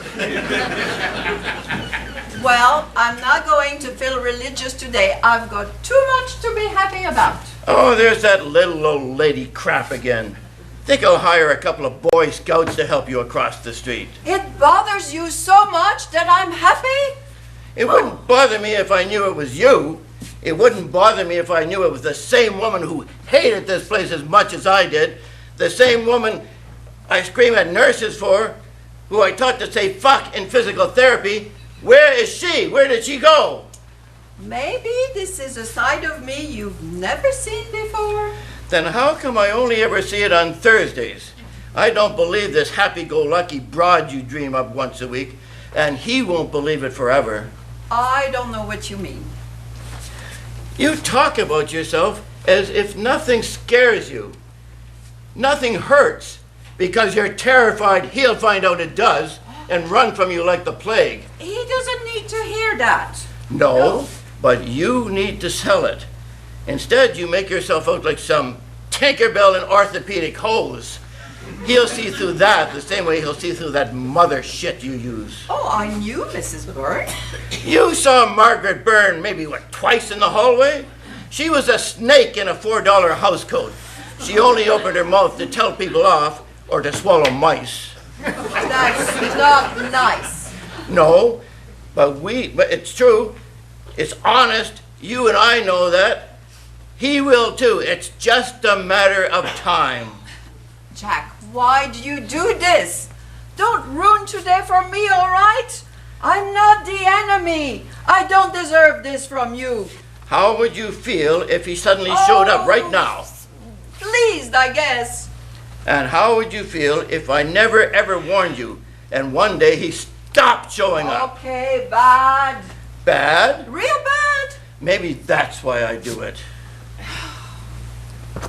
well, I'm not going to feel religious today. I've got too much to be happy about. Oh, there's that little old lady crap again. Think I'll hire a couple of Boy Scouts to help you across the street. It bothers you so much that I'm happy? It wouldn't bother me if I knew it was you. It wouldn't bother me if I knew it was the same woman who hated this place as much as I did. The same woman I scream at nurses for, who I taught to say fuck in physical therapy. Where is she? Where did she go? Maybe this is a side of me you've never seen before. Then how come I only ever see it on Thursdays? I don't believe this happy-go-lucky broad you dream up once a week, and he won't believe it forever. I don't know what you mean. You talk about yourself as if nothing scares you. Nothing hurts, because you're terrified he'll find out it does and run from you like the plague. He doesn't need to hear that. No, but you need to sell it. Instead, you make yourself out like some Tinkerbell in orthopedic hose. He'll see through that the same way he'll see through that mother shit you use. Oh, I knew Mrs. Byrne. You saw Margaret Byrne maybe, twice in the hallway? She was a snake in a $4 housecoat. She only opened her mouth to tell people off or to swallow mice. That's not nice. No, but it's true. It's honest. You and I know that. He will too. It's just a matter of time. Jack, why do you do this? Don't ruin today for me, all right? I'm not the enemy. I don't deserve this from you. How would you feel if he suddenly showed up right now? Pleased, I guess. And how would you feel if I never ever warned you and one day he stopped showing up? Okay, bad. Bad? Real bad. Maybe that's why I do it.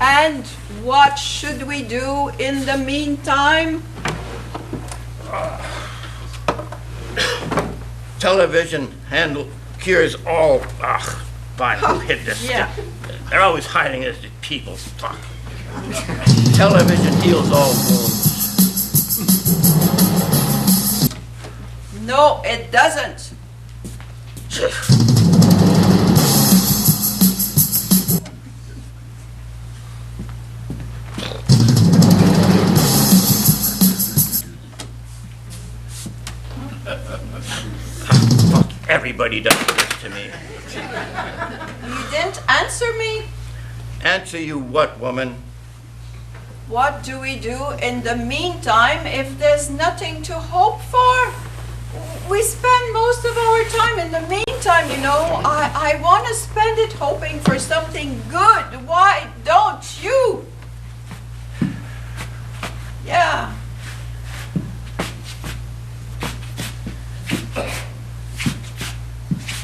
And what should we do in the meantime? Television cures all. Fine, who hid this? Yeah. They're always hiding this. People. Fuck. Television heals all wounds. No, it doesn't. Fuck, everybody does this to me. You didn't answer me. Answer you what, woman? What do we do in the meantime if there's nothing to hope for? We spend most of our time in the meantime, you know. I want to spend it hoping for something good. Why don't you? Yeah.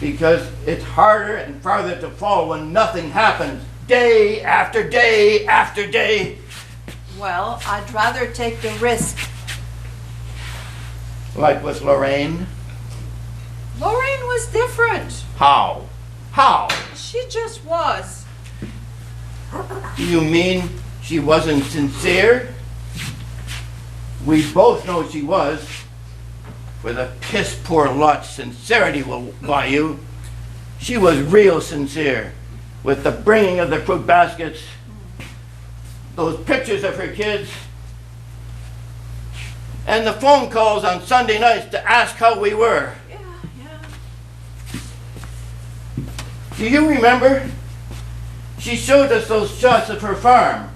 Because it's harder and farther to fall when nothing happens. Day after day after day. Well, I'd rather take the risk. Like with Lorraine? Lorraine was different. How? How? She just was. Do you mean she wasn't sincere? We both know she was. For the piss poor lot sincerity will buy you. She was real sincere with the bringing of the fruit baskets. those pictures of her kids, and the phone calls on Sunday nights to ask how we were. Yeah. Do you remember? She showed us those shots of her farm.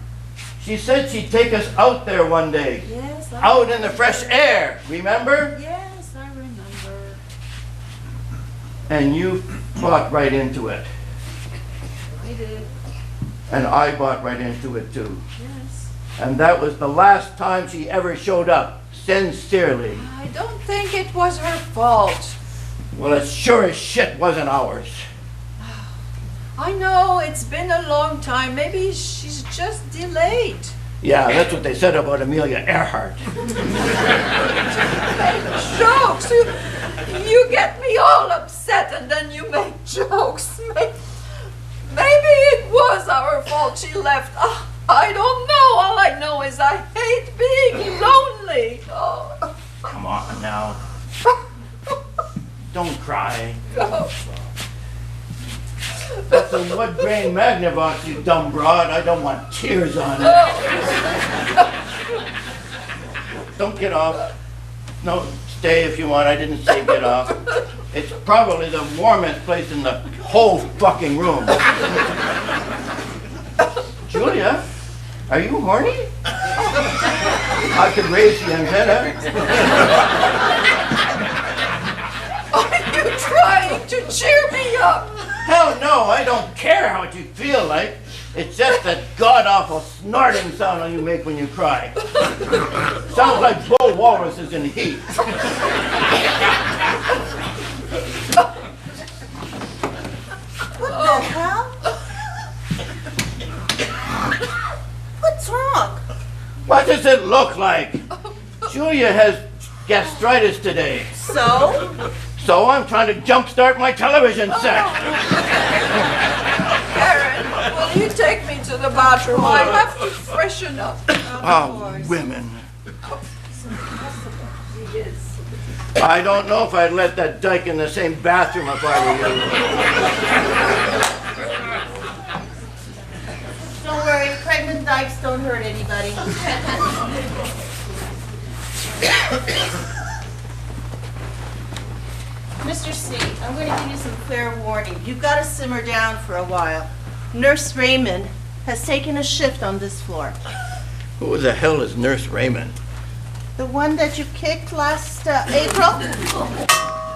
She said she'd take us out there one day. Yes, Out in the fresh air, remember? Yes, I remember. And you bought right into it. I did. And I bought right into it too. Yes. And that was the last time she ever showed up, sincerely. I don't think it was her fault. Well, it sure as shit wasn't ours. I know, it's been a long time. Maybe she's just delayed. Yeah, that's what they said about Amelia Earhart. Jokes! You get me all upset and then you make jokes. Maybe it was our fault she left. I don't know. All I know is I hate being lonely. Oh. Come on now. Don't cry. Oh. That's a wood grain Magnavox, you dumb broad. I don't want tears on it. Don't get off. No, stay if you want. I didn't say get off. It's probably the warmest place in the whole fucking room. Julia, are you horny? I could raise the antenna. Are you trying to cheer me up? Hell no, I don't care how you feel like. It's just that god-awful snorting sound you make when you cry. Sounds like bull walruses in heat. What the hell? What's wrong? What does it look like? Julia has gastritis today. So? So I'm trying to jumpstart my television set. Karen, will you take me to the bathroom? I have to freshen up. Oh, women. I don't know if I'd let that dyke in the same bathroom if I were you. Don't worry, pregnant dykes don't hurt anybody. Mr. C, I'm going to give you some fair warning. You've got to simmer down for a while. Nurse Raymond has taken a shift on this floor. Who the hell is Nurse Raymond? The one that you kicked last April?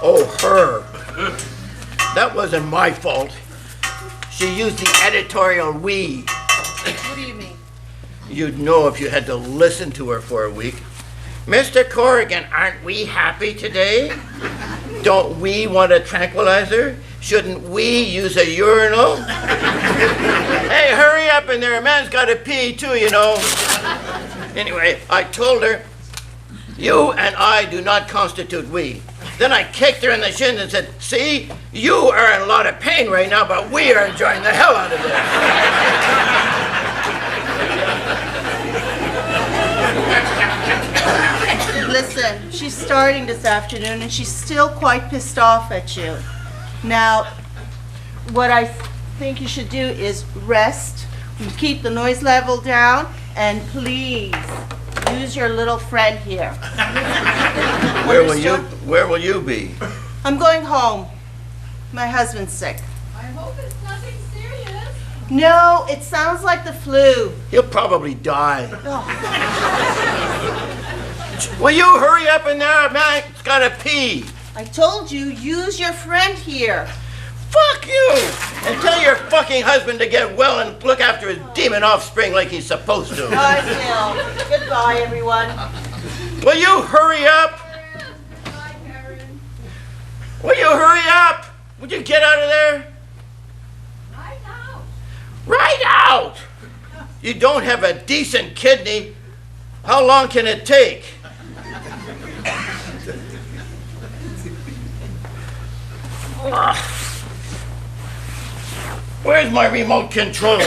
Oh, her. That wasn't my fault. She used the editorial we. What do you mean? You'd know if you had to listen to her for a week. Mr. Corrigan, aren't we happy today? Don't we want a tranquilizer? Shouldn't we use a urinal? Hey, hurry up in there. A man's got to pee too, you know. Anyway, I told her, you and I do not constitute we. Then I kicked her in the shin and said, see, you are in a lot of pain right now, but we are enjoying the hell out of this. Listen, she's starting this afternoon and she's still quite pissed off at you. Now, what I think you should do is rest, keep the noise level down, and please use your little friend here. Where will you be? I'm going home. My husband's sick. I hope it's nothing serious. No, it sounds like the flu. He'll probably die. Oh. Will you hurry up in there, man? It's gotta pee. I told you, use your friend here. Fuck you! And tell your fucking husband to get well and look after his demon offspring like he's supposed to. I will. Goodbye, everyone. Will you hurry up? Bye, Karen. Will you hurry up? Would you get out of there? Right now. Right out! You don't have a decent kidney. How long can it take? Where's my remote control?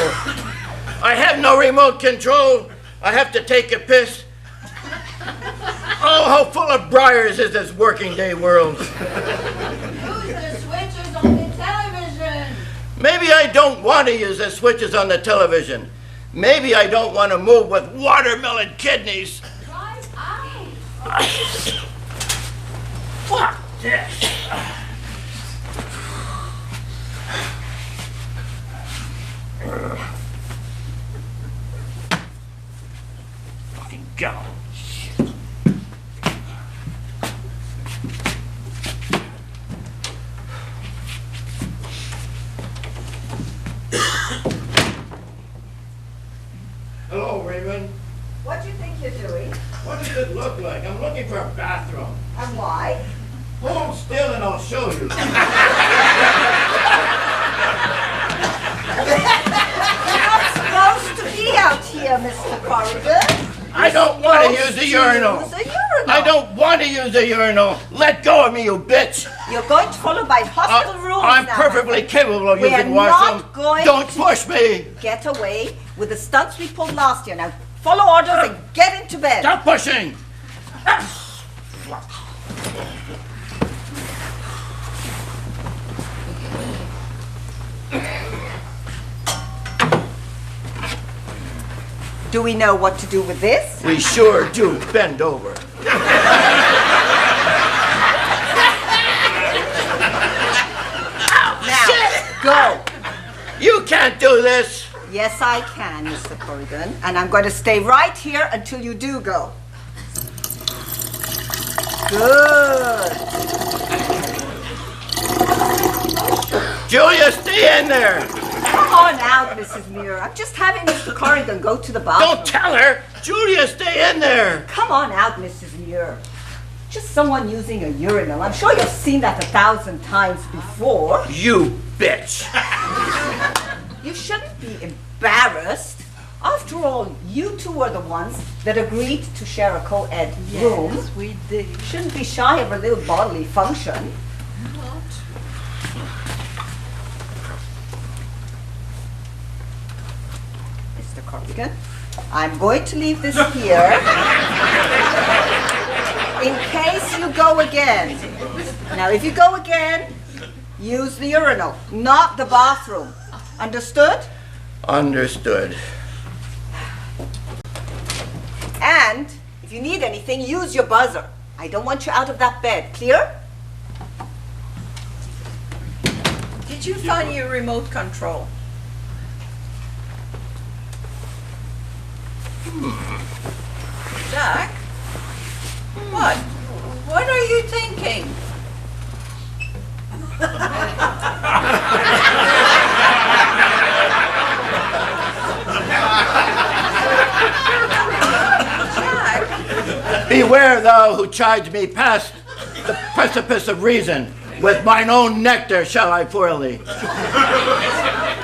I have no remote control. I have to take a piss. Oh, how full of briars is this working day world? Use the switches on the television. Maybe I don't want to use the switches on the television. Maybe I don't want to move with watermelon kidneys. Right out. Fuck this. Fucking go. Hello, Raymond. What do you think you're doing? What does it look like? I'm looking for a bathroom. And why? Hold still and I'll show you. You're not supposed to be out here, Mr. Corrigan. I don't want to use the urinal. Use a urinal. I don't want to use the urinal. Let go of me, you bitch. You're going to follow my hospital rules I'm now. perfectly capable of We're using the washroom. not going Don't to push me. get away with the stunts we pulled last year. Now follow orders and get into bed. Stop pushing. Do we know what to do with this? We sure do. Bend over. Now, go. You can't do this. Yes, I can, Mr. Corrigan. And I'm going to stay right here until you do go. Good. Julia, stay in there. Come on out, Mrs. Muir. I'm just having Mr. Corrigan go to the bathroom. Don't tell her. Julia, stay in there. Come on out, Mrs. Muir. Just someone using a urinal. I'm sure you've seen that 1,000 times before. You bitch. You shouldn't be embarrassed. After all, you two were the ones that agreed to share a co-ed room. Yes, we did. You shouldn't be shy of a little bodily function. Mr. Corrigan, I'm going to leave this here in case you go again. Now, if you go again, use the urinal, not the bathroom. Understood? Understood. And if you need anything, use your buzzer. I don't want you out of that bed. Clear? Did you find your remote control? Jack? What? What are you thinking? Jack? Beware thou who chides me past the precipice of reason. With mine own nectar shall I foil thee.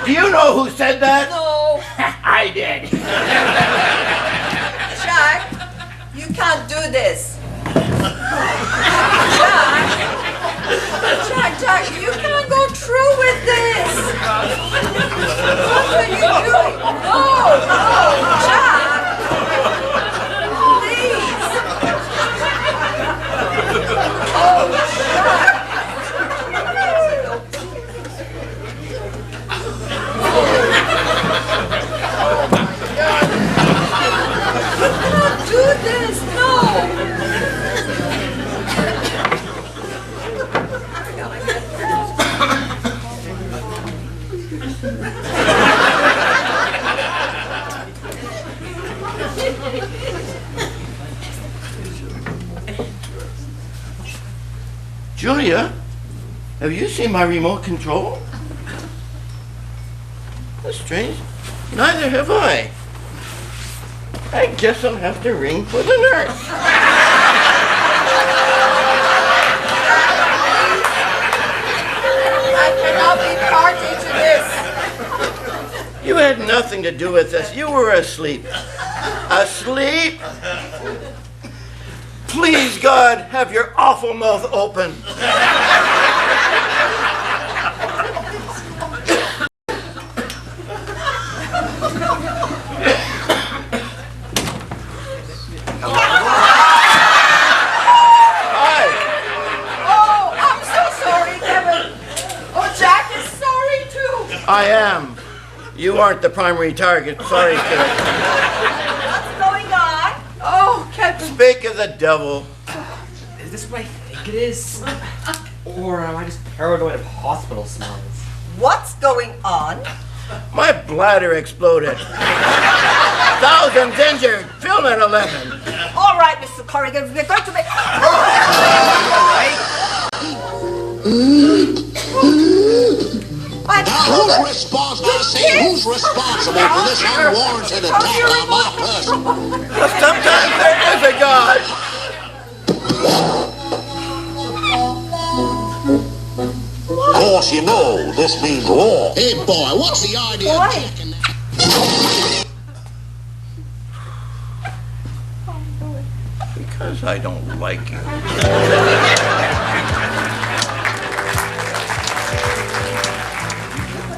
Do you know who said that? No. I did. Jack, you can't do this. Jack, you can't go through with this. What are you doing? No, Jack. Please. Oh, Jack. Oh, my God. You can't do this, no. Julia, have you seen my remote control? That's strange. Neither have I. I guess I'll have to ring for the nurse. I cannot be party to this. You had nothing to do with this. You were asleep. Asleep? Please, God, have your awful mouth open. Oh, I'm so sorry, Kevin. Oh, Jack is sorry too. I am. You aren't the primary target. Sorry, kid. What's going on? Oh, Kevin. Speak of the devil. Is this what I think it is? Or am I just paranoid of hospital smells? What's going on? My bladder exploded. Thousands injured. Film at 11. All right, Mr. Corrigan, we're going to make... Now, who's responsible? I say, who's responsible for this unwarranted attack on my person? Sometimes there is a God. Of course, you know this means war. Hey, boy, what's the idea of checking that? Because I don't like you.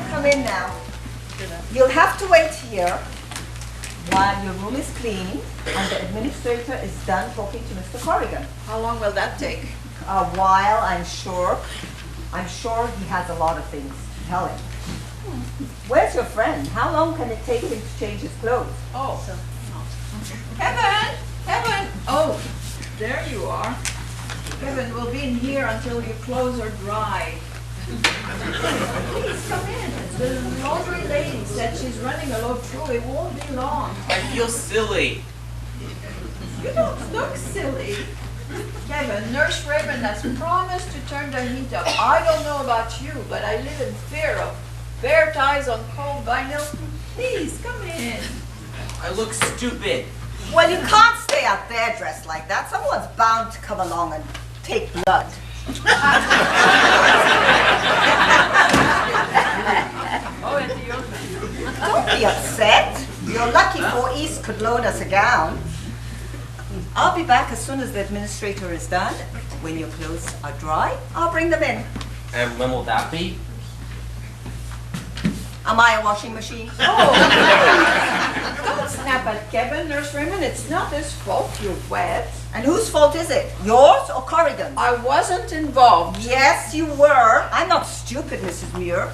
Come in now. You'll have to wait here while your room is clean and the administrator is done talking to Mr. Corrigan. How long will that take? A while, I'm sure. I'm sure he has a lot of things to tell him. Where's your friend? How long can it take him to change his clothes? Oh. Kevin! Kevin! Oh, there you are. Kevin, we'll be in here until your clothes are dry. Please come in. The laundry lady said she's running a load through. It won't be long. I feel silly. You don't look silly. Kevin, Nurse Raymond has promised to turn the heat up. I don't know about you, but I live in fear of bear ties on cold vinyl. Please, come in. I look stupid. Well, you can't stay out there dressed like that. Someone's bound to come along and take blood. Don't be upset. You're lucky 4 East could loan us a gown. I'll be back as soon as the administrator is done. When your clothes are dry, I'll bring them in. And when will that be? Am I a washing machine? Oh, don't snap at Kevin, Nurse Raymond. It's not his fault you're wet. And whose fault is it? Yours or Corrigan's? I wasn't involved. Yes, you were. I'm not stupid, Mrs. Muir.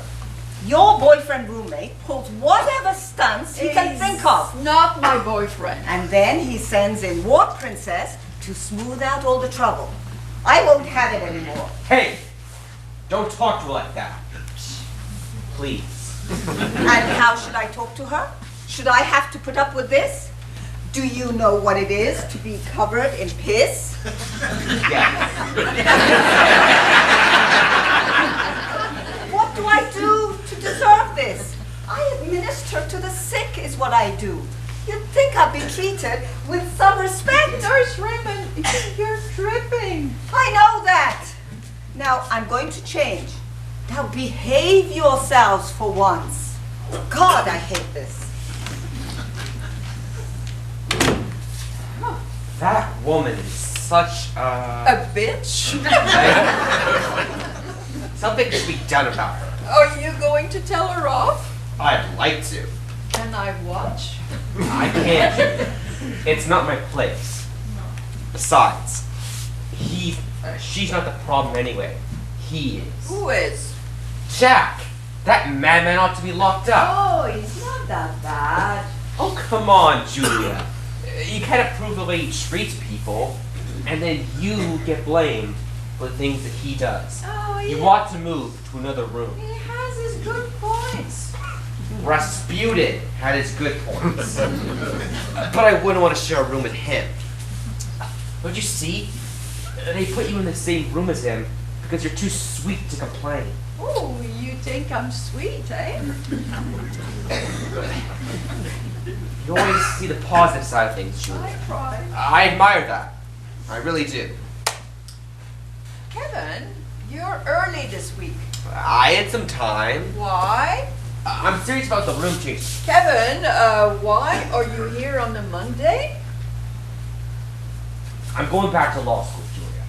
Your boyfriend roommate pulls whatever stunts he can think of. Not my boyfriend. And then he sends in War Princess to smooth out all the trouble. I won't have it anymore. Hey! Don't talk to her like that. Please. And how should I talk to her? Should I have to put up with this? Do you know what it is to be covered in piss? Yes. What do I do to deserve this? I administer to the sick is what I do. You'd think I'd be treated with some respect. Nurse Raymond, you're dripping. I know that. Now, I'm going to change. Now, behave yourselves for once. God, I hate this. That woman is such A bitch? Something should be done about her. Are you going to tell her off? I'd like to. Can I watch? I can't. It's not my place. Besides, she's not the problem anyway. He is. Who is? Jack! That madman ought to be locked up. Oh, he's not that bad. Oh, come on, Julia. You can't approve the way he treats people, and then you get blamed for the things that he does. Oh, You want to move to another room. He has his good points. Rasputin had his good points. But I wouldn't want to share a room with him. Don't you see? They put you in the same room as him because you're too sweet to complain. Oh, you think I'm sweet, eh? You always see the positive side of things, Julia. I try. I admire that. I really do. Kevin, you're early this week. I had some time. Why? I'm serious about the room change. Kevin, why are you here on a Monday? I'm going back to law school, Julia.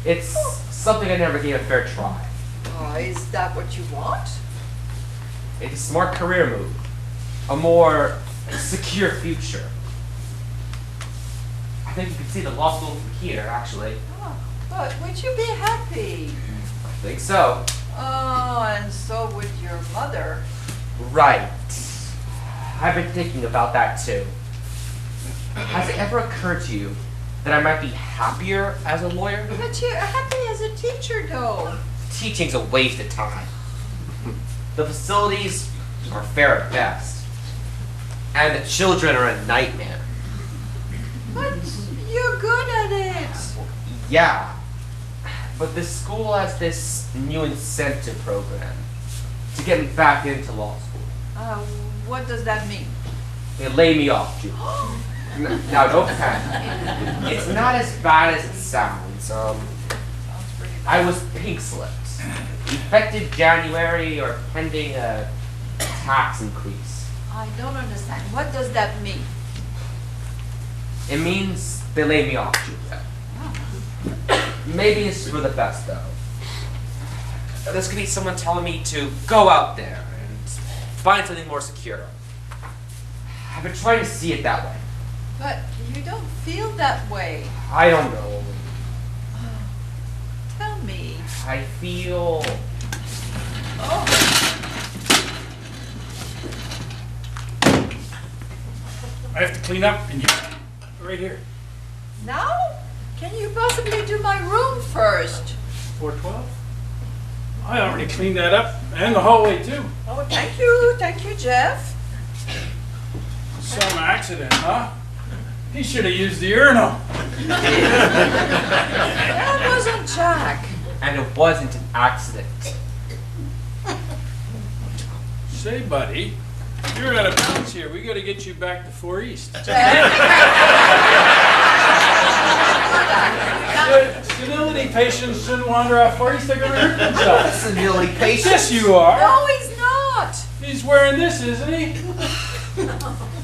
It's something I never gave a fair try. Oh, is that what you want? It's a smart career move. A more secure future. I think you can see the law school from here, actually. Oh, but would you be happy? I think so. Oh, and so would your mother. Right. I've been thinking about that too. Has it ever occurred to you that I might be happier as a lawyer? But you're happy as a teacher, though. Teaching's a waste of time. The facilities are fair at best. And the children are a nightmare. But you're good at it. Yeah. But this school has this new incentive program to get me back into law school. What does that mean? They lay me off, Julie. Now, don't panic. It's not as bad as it sounds. I was pink-slipped. Effective January or pending a tax increase. I don't understand. What does that mean? It means they lay me off, Julia. Maybe it's for the best, though. This could be someone telling me to go out there and find something more secure. I've been trying to see it that way. But you don't feel that way. I don't know. Tell me. I feel... Oh. I have to clean up and you, right here. Now? Can you possibly do my room first? 412? I already cleaned that up and the hallway too. Oh, thank you. Thank you, Jeff. Some accident, huh? He should have used the urinal. That wasn't Jack. And it wasn't an accident. Say, buddy, you're out of bounds here. We got to get you back to 4 East. Senility patients shouldn't wander off 4 East. They're going to hurt themselves. Senility patient? Yes, you are. No, he's not. He's wearing this, isn't he?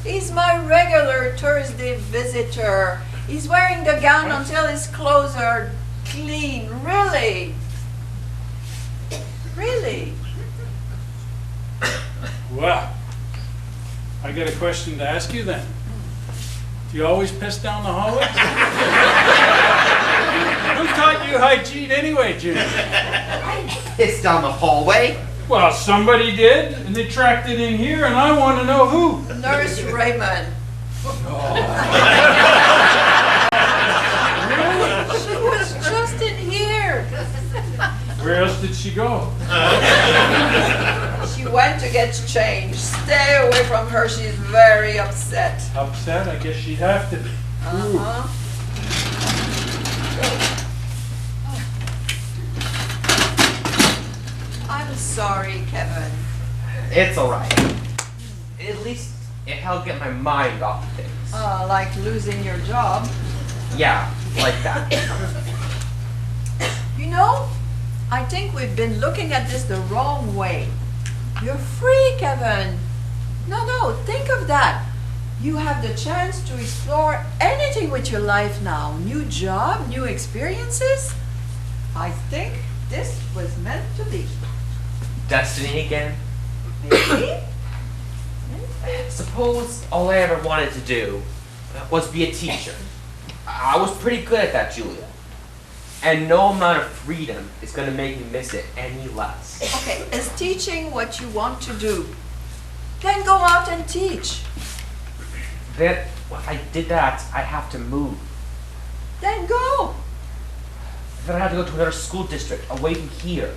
He's my regular Thursday visitor. He's wearing the gown until his clothes are clean. Really? Really? Well, I got a question to ask you then. Do you always piss down the hallway? Who taught you hygiene anyway, Jim? Piss down the hallway? Well, somebody did, and they tracked it in here, and I want to know who. Nurse Raymond. She was just in here. Where else did she go? She went to get changed. Stay away from her. She's very upset. Upset? I guess she'd have to be. Uh-huh. I'm sorry, Kevin. It's alright. At least it helped get my mind off of things. Like losing your job. Yeah, like that. You know, I think we've been looking at this the wrong way. You're free, Kevin. No, think of that. You have the chance to explore anything with your life now. New job, new experiences. I think this was meant to be. Destiny again? Maybe? Suppose all I ever wanted to do was be a teacher. I was pretty good at that, Julia. And no amount of freedom is going to make me miss it any less. Okay, is teaching what you want to do? Then go out and teach. Then, if I did that, I'd have to move. Then go. Then I'd have to go to another school district away from here.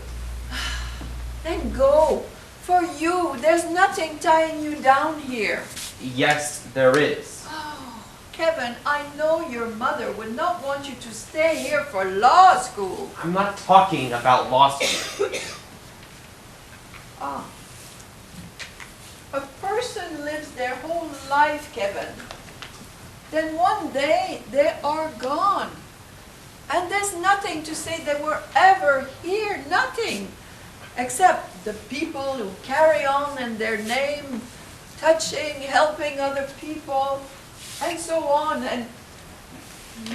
Then go. For you, there's nothing tying you down here. Yes, there is. Oh, Kevin, I know your mother would not want you to stay here for law school. I'm not talking about law school. Ah. A person lives their whole life, Kevin. Then one day they are gone. And there's nothing to say they were ever here, nothing. Except the people who carry on in their name, touching, helping other people, and so on. And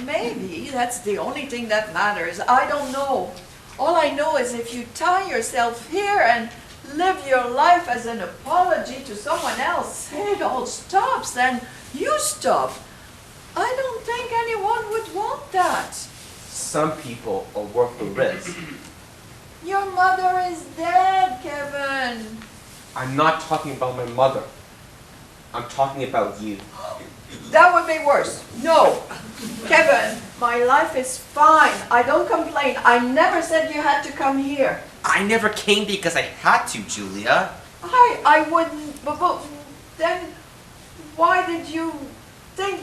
maybe that's the only thing that matters. I don't know. All I know is if you tie yourself here and live your life as an apology to someone else, it all stops, and you stop. I don't think anyone would want that. Some people are worth the risk. Your mother is dead, Kevin. I'm not talking about my mother. I'm talking about you. That would be worse. No. Kevin, my life is fine. I don't complain. I never said you had to come here. I never came because I had to, Julia. I wouldn't, but then why did you think,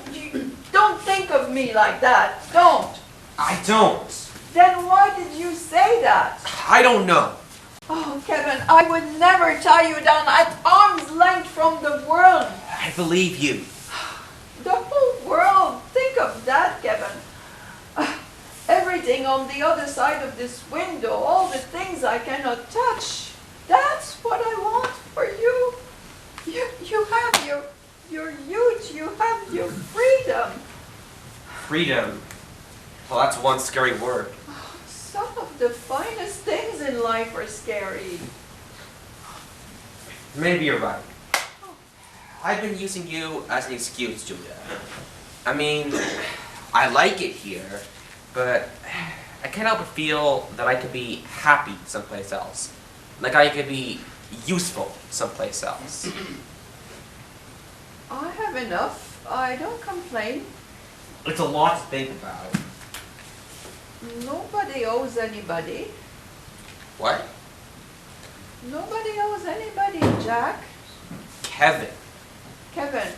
don't think of me like that. Don't. I don't. Then why did you say that? I don't know. Oh, Kevin, I would never tie you down at arm's length from the world. I believe you. The whole world. Think of that, Kevin. Everything on the other side of this window, all the things I cannot touch. That's what I want for you. You have your youth, you have your freedom. Freedom. Well, that's one scary word. Some of the finest things in life are scary. Maybe you're right. I've been using you as an excuse, Julia. I mean, I like it here, but I can't help but feel that I could be happy someplace else. Like I could be useful someplace else. I have enough. I don't complain. It's a lot to think about. Nobody owes anybody. What? Nobody owes anybody, Jack. Kevin. Kevin.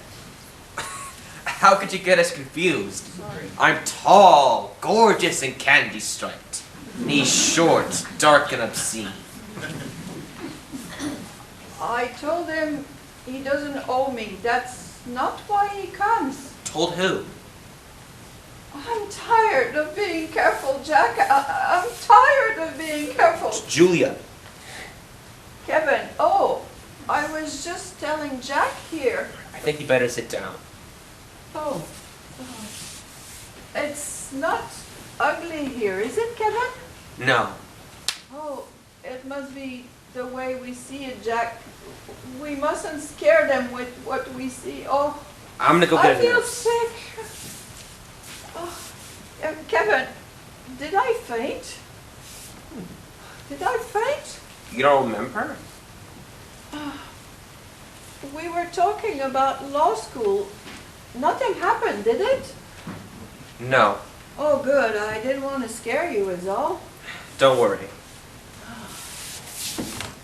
How could you get us confused? Sorry. I'm tall, gorgeous, and candy striped. He's short, dark, and obscene. I told him he doesn't owe me. That's not why he comes. Told who? I'm tired of being careful, Jack. I'm tired of being careful. Julia. Kevin, oh, I was just telling Jack here. I think you better sit down. Oh, it's not ugly here, is it, Kevin? No. Oh, it must be the way we see it, Jack. We mustn't scare them with what we see. Oh, I'm gonna go I get a feel nurse. sick. Oh, Kevin, did I faint? Did I faint? You don't remember? We were talking about law school. Nothing happened, did it? No. Oh, good. I didn't want to scare you, is all. Don't worry.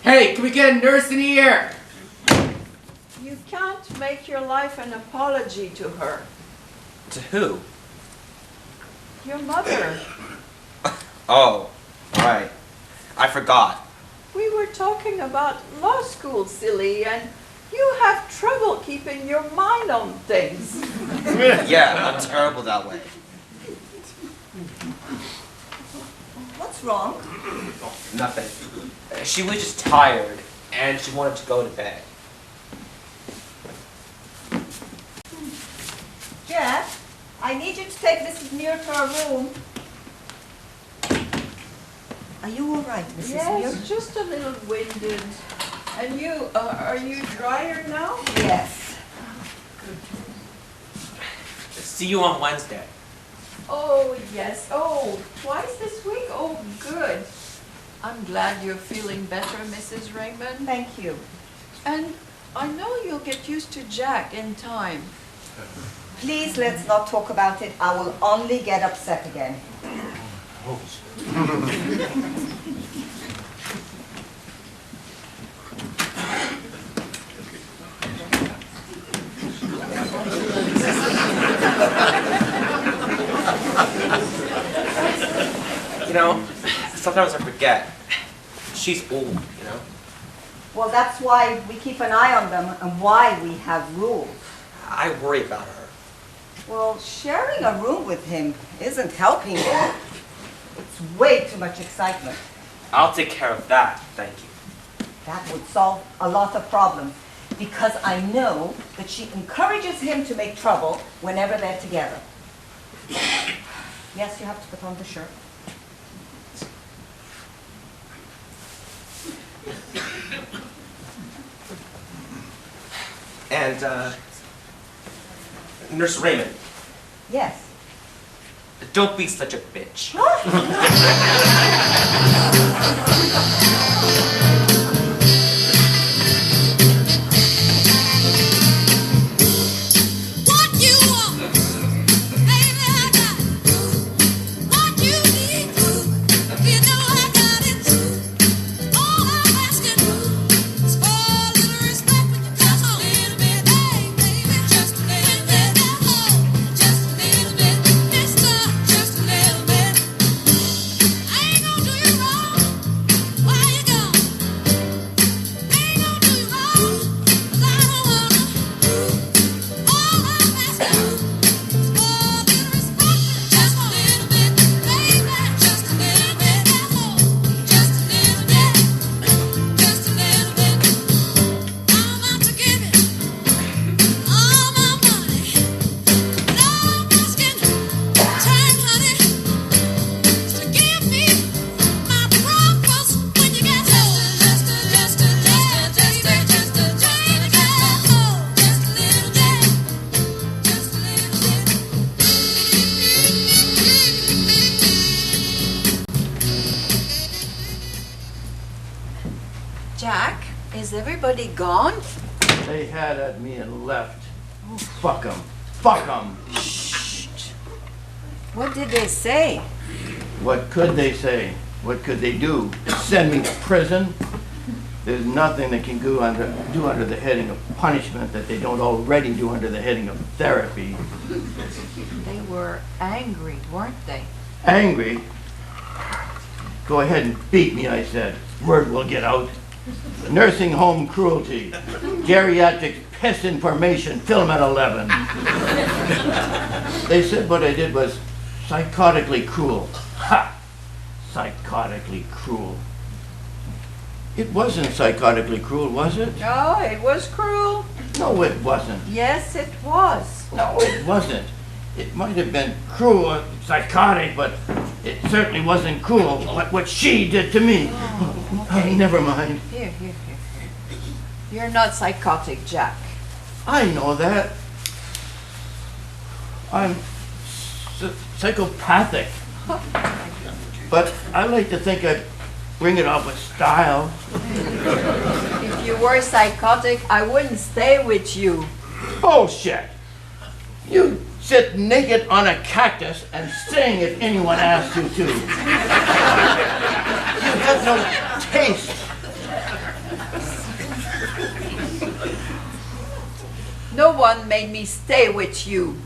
Hey, can we get a nurse in here? You can't make your life an apology to her. To who? Your mother. Oh, right. I forgot. We were talking about law school, silly, and you have trouble keeping your mind on things. Yeah, I'm terrible that way. What's wrong? Nothing. She was just tired, and she wanted to go to bed. Jeff, I need you to take Mrs. Muir to her room. Are you all right, Mrs. Muir? Yes, just a little winded. And you, are you drier now? Yes. See you on Wednesday. Oh, yes. Oh, twice this week? Oh, good. I'm glad you're feeling better, Mrs. Raymond. Thank you. And I know you'll get used to Jack in time. Please, let's not talk about it. I will only get upset again. You know, sometimes I forget. She's old, you know? Well, that's why we keep an eye on them and why we have rules. I worry about her. Well, sharing a room with him isn't helping you. It's way too much excitement. I'll take care of that, thank you. That would solve a lot of problems because I know that she encourages him to make trouble whenever they're together. Yes, you have to put on the shirt. And, Nurse Raymond, Yes. don't be such a bitch. Jack, is everybody gone? They had at me and left. Fuck 'em. Fuck 'em. What did they say? What could they say? What could they do? Send me to prison? There's nothing they can do under the heading of punishment that they don't already do under the heading of therapy. They were angry, weren't they? Angry? Go ahead and beat me, I said. Word will get out. Nursing home cruelty. Geriatric piss information, film at 11. They said what I did was psychotically cruel. Ha! Psychotically cruel. It wasn't psychotically cruel, was it? No, it was cruel. No, it wasn't. Yes, it was. No, it wasn't. It might have been cruel or psychotic, but it certainly wasn't cruel, like what she did to me. Okay. Never mind. Here. You're not psychotic, Jack. I know that. I'm psychopathic. But I like to think I bring it off with style. If you were psychotic, I wouldn't stay with you. Bullshit. You sit naked on a cactus and sing if anyone asks you to. You have no taste. No one made me stay with you.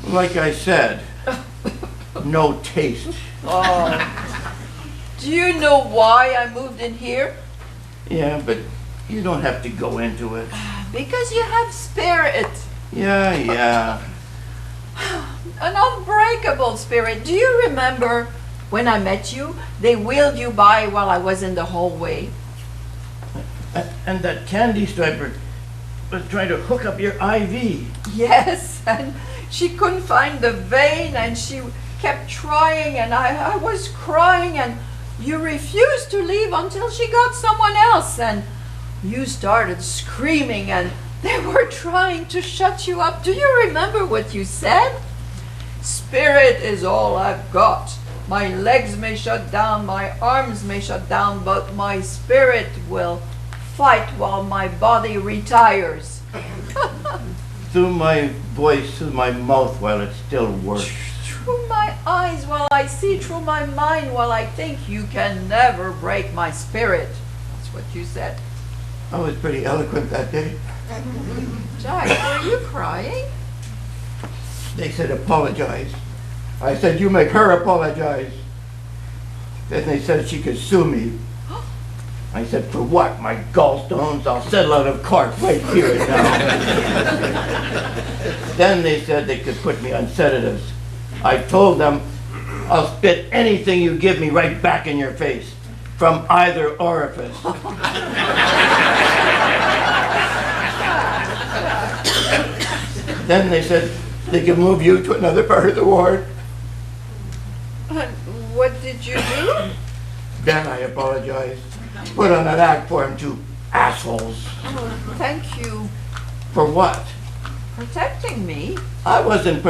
Like I said, no taste. Oh. Do you know why I moved in here? Yeah, but you don't have to go into it. Because you have spirit. Yeah. An unbreakable spirit. Do you remember when I met you? They wheeled you by while I was in the hallway. And that candy striper was trying to hook up your IV. Yes, and she couldn't find the vein and she kept trying and I was crying and you refused to leave until she got someone else and you started screaming and they were trying to shut you up. Do you remember what you said? Spirit is all I've got. My legs may shut down, my arms may shut down, but my spirit will fight while my body retires. Through my voice, through my mouth while it still works. Through my eyes while I see, through my mind while I think. You can never break my spirit. That's what you said. I was pretty eloquent that day. Jack, were you crying? They said apologize. I said, you make her apologize. Then they said she could sue me. I said, for what? My gallstones? I'll settle out of court right here and now. Then they said they could put me on sedatives. I told them, I'll spit anything you give me right back in your face, from either orifice. Then they said they could move you to another part of the ward. What did you do? Then I apologized. Put on an act for him, two assholes. Oh, thank you. For what? Protecting me. I wasn't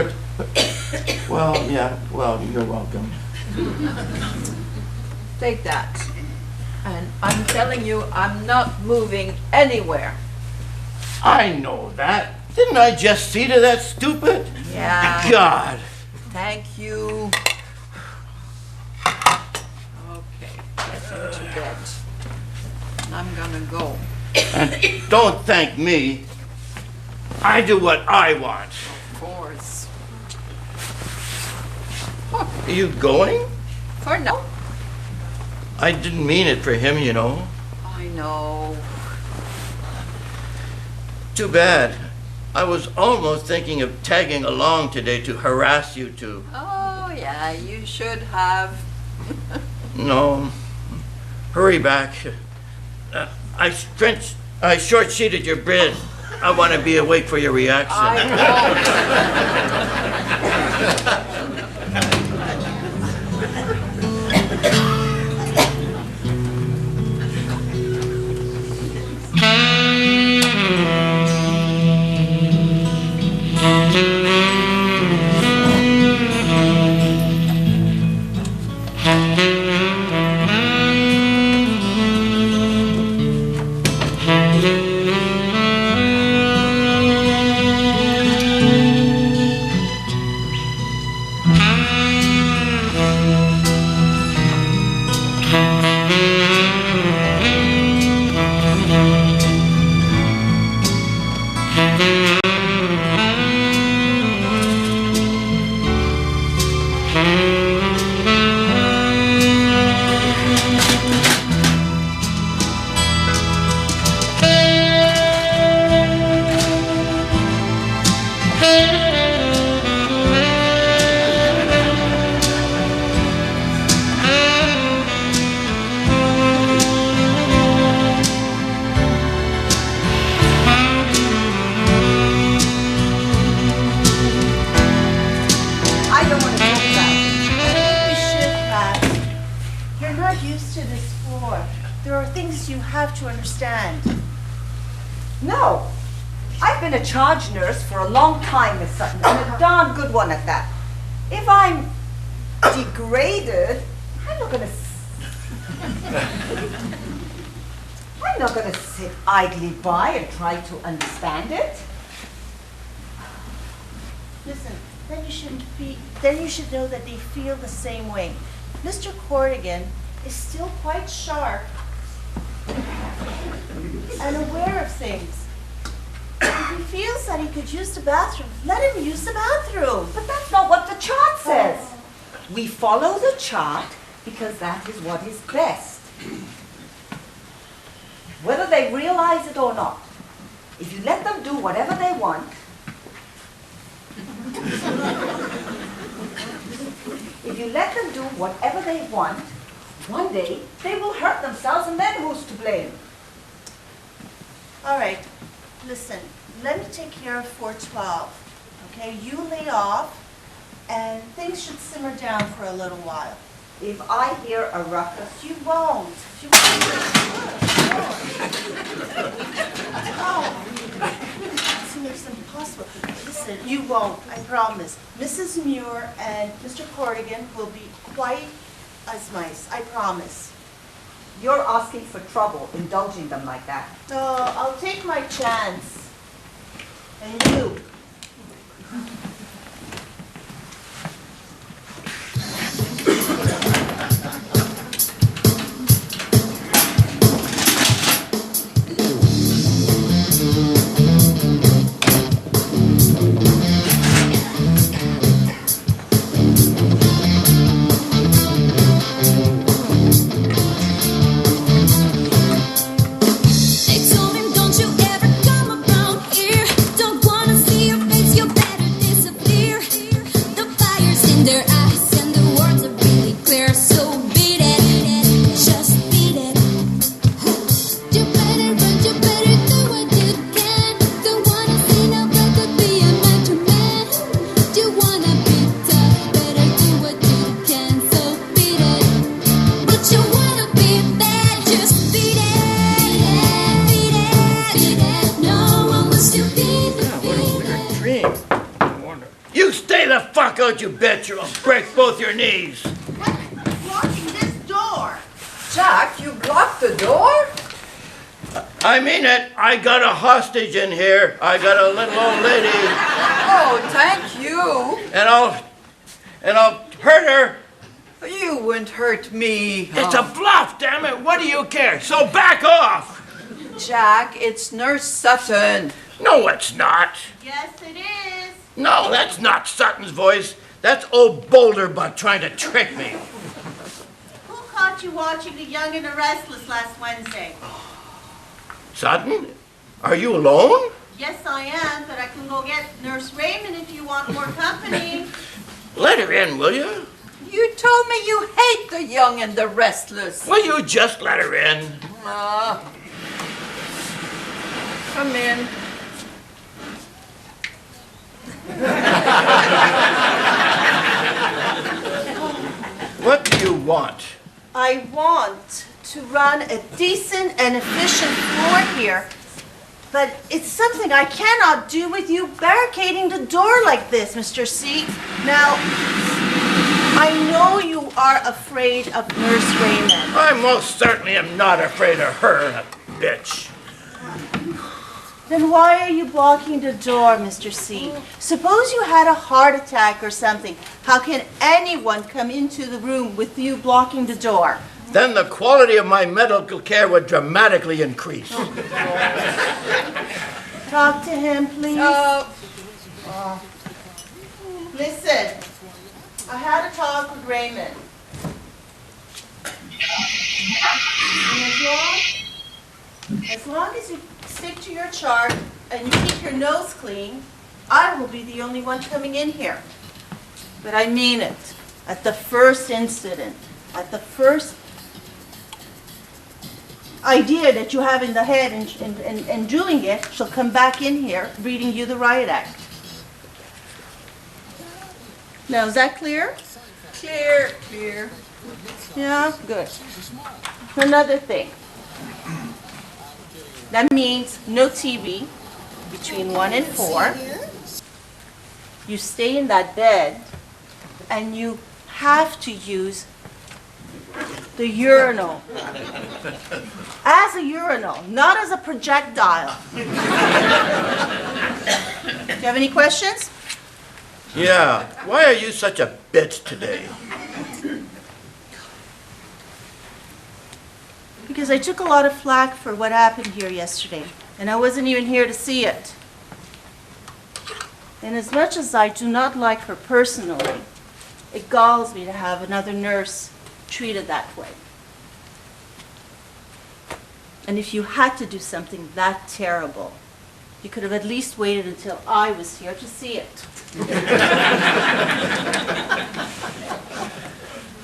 well, yeah, well, you're welcome. Take that. And I'm telling you, I'm not moving anywhere. I know that. Didn't I just see to that stupid? Yeah. God. Thank you. Okay, get into bed. And I'm gonna go. And don't thank me. I do what I want. Of course. Are you going? For now. I didn't mean it for him, you know. I know. Too bad. I was almost thinking of tagging along today to harass you two. Oh, yeah, you should have. No. Hurry back. I short-sheeted your bed. I want to be awake for your reaction. I don't want to talk about it. You should, Pat. You're not used to this floor. There are things you have to understand. No. I've been a charge nurse for a long time, Miss Sutton, and a darn good one at that. If I'm degraded, I'm not gonna sit idly by and try to understand it. Listen, then you should know that they feel the same way. Mr. Corrigan is still quite sharp and aware of things. If he feels that he could use the bathroom, let him use the bathroom. But that's not what the chart says. We follow the chart because that is what is best. Whether they realize it or not. If you let them do whatever they want, one day they will hurt themselves, and then who's to blame? All right, listen, let me take care of 412, okay? You lay off, and things should simmer down for a little while. If I hear a ruckus, You won't. You won't. Oh, it's impossible. Listen, you won't, I promise. Mrs. Muir and Mr. Corrigan will be quite as nice, I promise. you're asking for trouble, indulging them like that. So I'll take my chance. And you. You bet you'll break both your knees. What's blocking this door? Jack, you blocked the door? I mean it. I got a hostage in here. I got a little old lady. Oh, thank you. And I'll hurt her. You wouldn't hurt me. It's a bluff, damn it. What do you care? So back off. Jack, it's Nurse Sutton. No, it's not. Yes, it is. No, that's not Sutton's voice. That's old Boulder Butt trying to trick me. Who caught you watching The Young and the Restless last Wednesday? Sutton, are you alone? Yes, I am, but I can go get Nurse Raymond if you want more company. Let her in, will you? You told me you hate the young and the restless. Will you just let her in? Come in. What do you want? I want to run a decent and efficient floor here, but it's something I cannot do with you barricading the door like this, Mr. C. Now, I know you are afraid of Nurse Raymond. I most certainly am not afraid of her, that bitch. Then why are you blocking the door, Mr. C? Suppose you had a heart attack or something. How can anyone come into the room with you blocking the door? Then the quality of my medical care would dramatically increase. talk to him, please? Listen, I had a talk with Raymond. And as long as you stick to your chart and you keep your nose clean, I will be the only one coming in here. But I mean it. At the first incident, at the first idea that you have in the head and doing it, she'll come back in here reading you the riot act. Now, is that clear? Clear. Yeah, good. Another thing. That means no TV between 1 and 4. You stay in that bed and you have to use the urinal. As a urinal, not as a projectile. Do you have any questions? Yeah, why are you such a bitch today? Because I took a lot of flack for what happened here yesterday, and I wasn't even here to see it. And as much as I do not like her personally, it galls me to have another nurse treated that way. And if you had to do something that terrible, you could have at least waited until I was here to see it.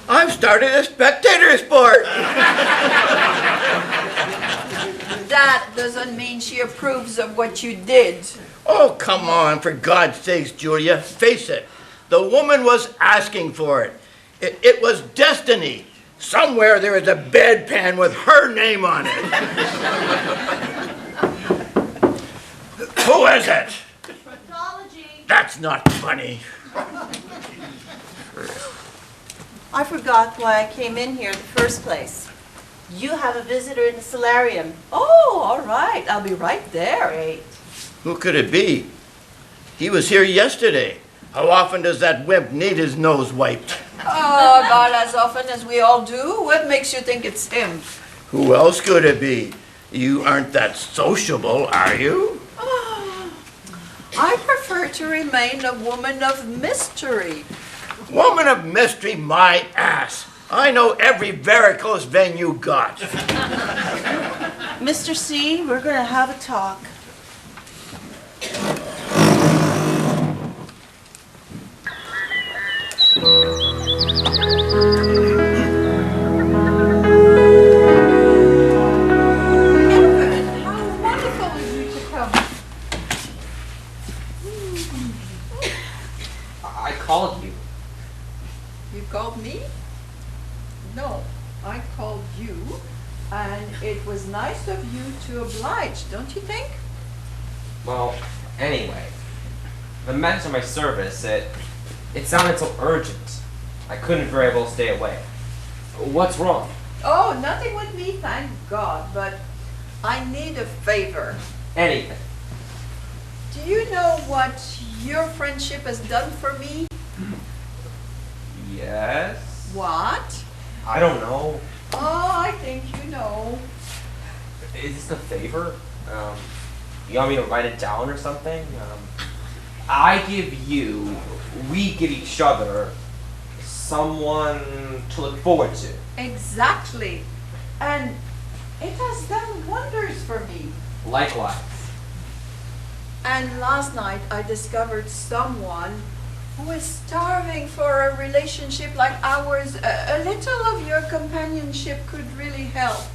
I've started a spectator sport. That doesn't mean she approves of what you did. Oh, come on, for God's sakes, Julia. Face it. The woman was asking for it. It was destiny. Somewhere there is a bedpan with her name on it. Who is it? Pathology. That's not funny. I forgot why I came in here in the first place. You have a visitor in the solarium. Oh, all right. I'll be right there. Great. Who could it be? He was here yesterday. How often does that wimp need his nose wiped? Oh, about as often as we all do. What makes you think it's him? Who else could it be? You aren't that sociable, are you? Oh, I prefer to remain a woman of mystery. Woman of mystery, my ass. I know every varicose vein you got. Mr. C, we're going to have a talk. How wonderful of you to come. I called you. You called me? No, I called you, and it was nice of you to oblige, don't you think? Well, anyway, the message on my service, it sounded so urgent. I couldn't very well stay away. What's wrong? Oh, nothing with me, thank God, but I need a favor. Anything. Do you know what your friendship has done for me? Yes? What? I don't know. Oh, I think you know. Is this a favor? You want me to write it down or something? I give you, we give each other someone to look forward to. Exactly. And it has done wonders for me. Likewise. And last night I discovered someone who is starving for a relationship like ours. A little of your companionship could really help.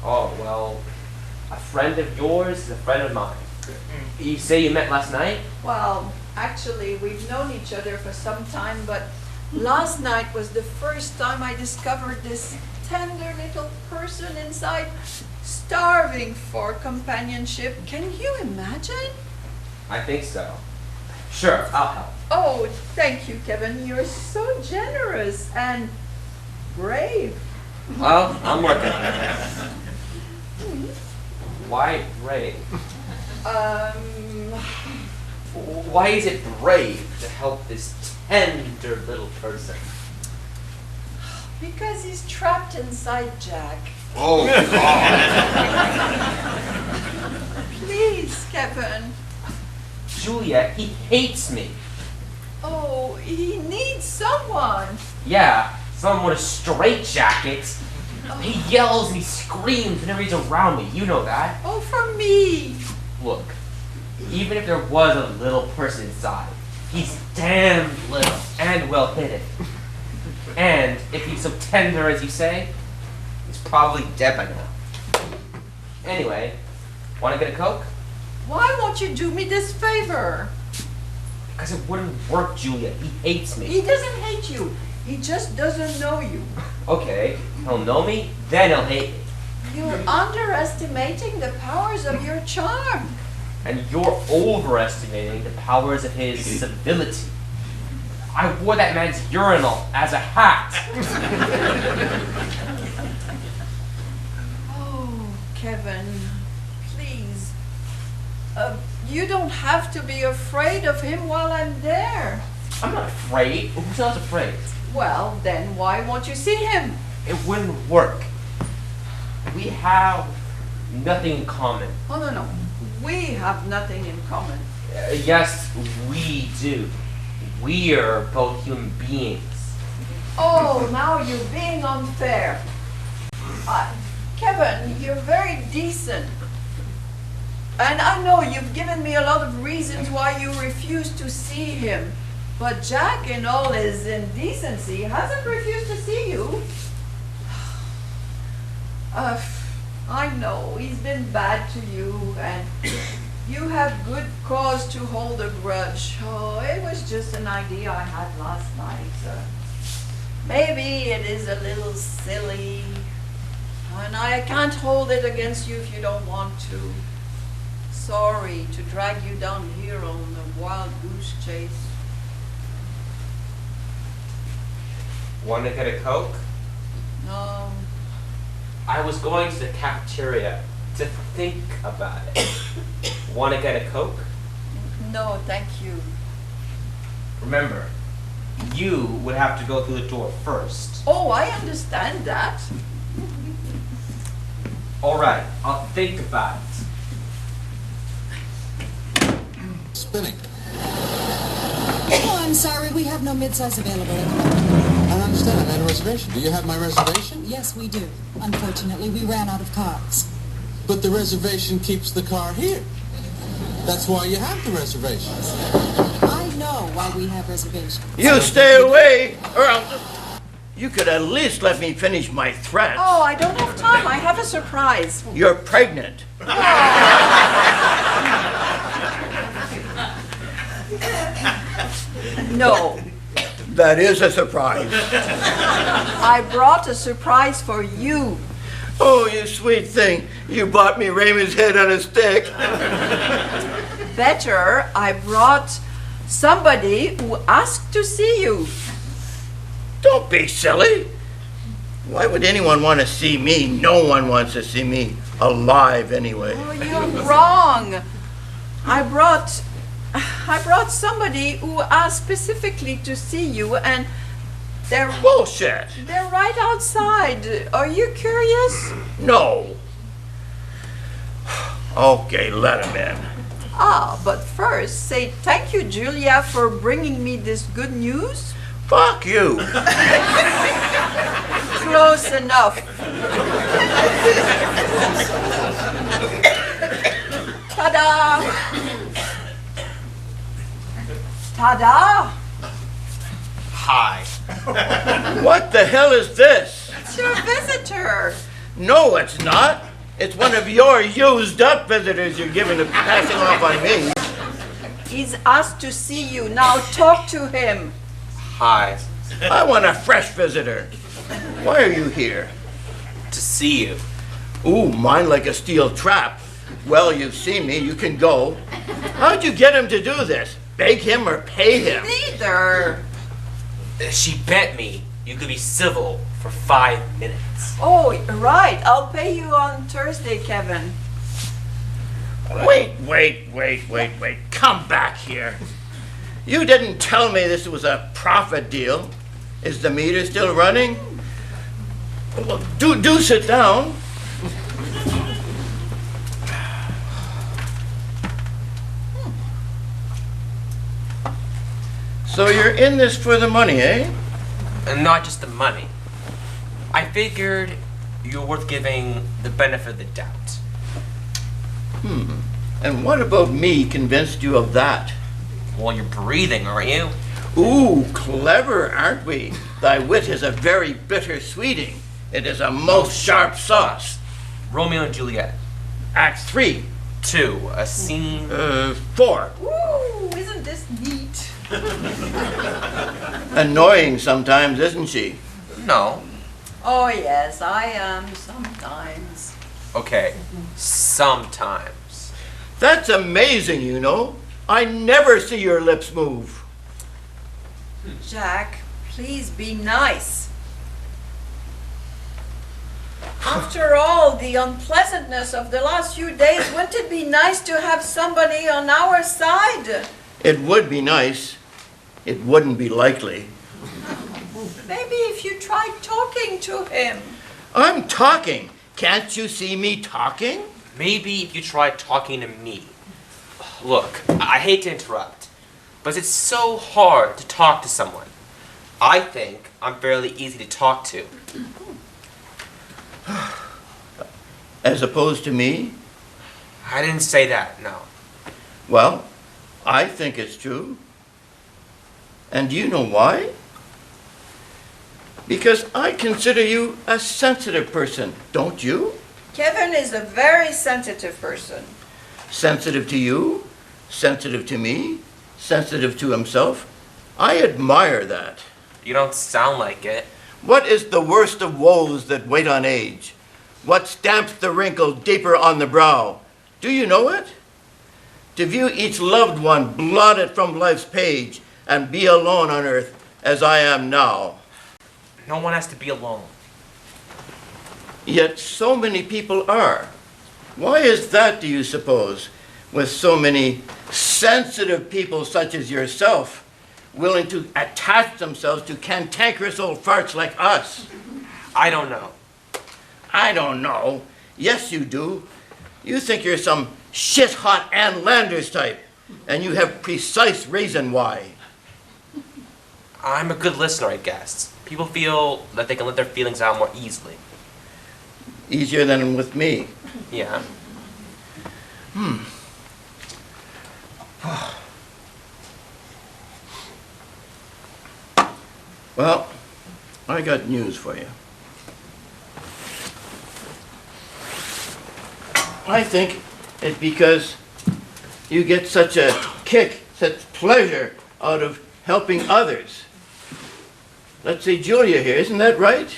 Oh, well, a friend of yours is a friend of mine. You say you met last night? Well, actually, we've known each other for some time, but last night was the first time I discovered this tender little person inside, starving for companionship. Can you imagine? I think so. Sure, I'll help. Oh, thank you, Kevin. You're so generous and brave. Well, I'm working on it. Why brave? Why is it brave to help this tender little person? Because he's trapped inside Jack. Oh, God. please, Kevin. Julia, he hates me. Oh, he needs someone. Yeah, someone with a straitjacket. He yells and he screams whenever he's around me. You know that. Oh, for me. Look, even if there was a little person inside, he's damn little and well hidden. And if he's so tender as you say, he's probably dead by now. Anyway, want to get a Coke? Why won't you do me this favor? Because it wouldn't work, Julia. He hates me. He doesn't hate you. He just doesn't know you. Okay, he'll know me, then he'll hate me. You're underestimating the powers of your charm. And you're overestimating the powers of his civility. I wore that man's urinal as a hat. Oh, Kevin, please. You don't have to be afraid of him while I'm there. I'm not afraid. Who's else afraid? Well, then why won't you see him? It wouldn't work. We have nothing in common. Oh, no. We have nothing in common. Yes, we do. We are both human beings. Oh, now you're being unfair. Kevin, you're very decent. And I know you've given me a lot of reasons why you refuse to see him. But Jack, in all his indecency, hasn't refused to see you. I know he's been bad to you, and you have good cause to hold a grudge. Oh, it was just an idea I had last night. Maybe it is a little silly, and I can't hold it against you if you don't want to. Sorry to drag you down here on a wild goose chase. Want to get a Coke? No. I was going to the cafeteria to think about it. Want to get a Coke? No, thank you. Remember, you would have to go through the door first. Oh, I understand that. All right, I'll think about it. Spinning. Oh, I'm sorry, we have no midsize available at the moment. I understand. I made a reservation. Do you have my reservation? Yes, we do. Unfortunately, we ran out of cars. But the reservation keeps the car here. That's why you have the reservation. I know why we have reservations. You stay away, or else you could at least let me finish my threats. Oh, I don't have time. I have a surprise. You're pregnant. No. That is a surprise. I brought a surprise for you. Oh, you sweet thing. You bought me Raymond's head on a stick. Better, I brought somebody who asked to see you. Don't be silly. Why would anyone want to see me? No one wants to see me alive anyway. Oh, you're wrong. I brought somebody who asked specifically to see you, and they're Bullshit. They're right outside. Are you curious? No. Okay, let him in. But first, say thank you, Julia, for bringing me this good news. Fuck you. Close enough. Ta-da! Ta-da! Hi. What the hell is this? It's your visitor. No, it's not. It's one of your used-up visitors you're passing off on me. He's asked to see you. Now talk to him. Hi. I want a fresh visitor. Why are you here? To see you. Ooh, mine like a steel trap. Well, you've seen me. You can go. How'd you get him to do this? Beg him or pay him? Neither. She bet me you could be civil for 5 minutes. Oh, right. I'll pay you on Thursday, Kevin. Wait. Come back here. You didn't tell me this was a profit deal. Is the meter still running? Well, do sit down. So you're in this for the money, eh? And not just the money. I figured you're worth giving the benefit of the doubt. And what about me convinced you of that? Well, you're breathing, aren't you? Ooh, clever, aren't we? Thy wit is a very bitter sweeting. It is a most sharp sauce. Romeo and Juliet. Act 3. 2. A scene. 4. Ooh, isn't this neat? Annoying sometimes, isn't she? No. Oh, yes, I am sometimes. Okay. Sometimes. That's amazing, you know. I never see your lips move. Jack, please be nice. After all the unpleasantness of the last few days, wouldn't it be nice to have somebody on our side? It would be nice. It wouldn't be likely. Maybe if you tried talking to him. I'm talking. Can't you see me talking? Maybe if you tried talking to me. Look, I hate to interrupt, but it's so hard to talk to someone. I think I'm fairly easy to talk to. As opposed to me? I didn't say that, no. Well, I think it's true. And do you know why? Because I consider you a sensitive person, don't you? Kevin is a very sensitive person. Sensitive to you, sensitive to me, sensitive to himself. I admire that. You don't sound like it. What is the worst of woes that wait on age? What stamps the wrinkle deeper on the brow? Do you know it? To view each loved one blotted from life's page and be alone on earth as I am now. No one has to be alone. Yet so many people are. Why is that, do you suppose, with so many sensitive people such as yourself willing to attach themselves to cantankerous old farts like us? I don't know. I don't know. Yes, you do. You think you're some shit-hot Ann Landers type, and you have precise reason why. I'm a good listener, I guess. People feel that they can let their feelings out more easily. Easier than with me. Yeah. Well, I got news for you. I think it's because you get such a kick, such pleasure out of helping others. Let's see, Julia here, isn't that right?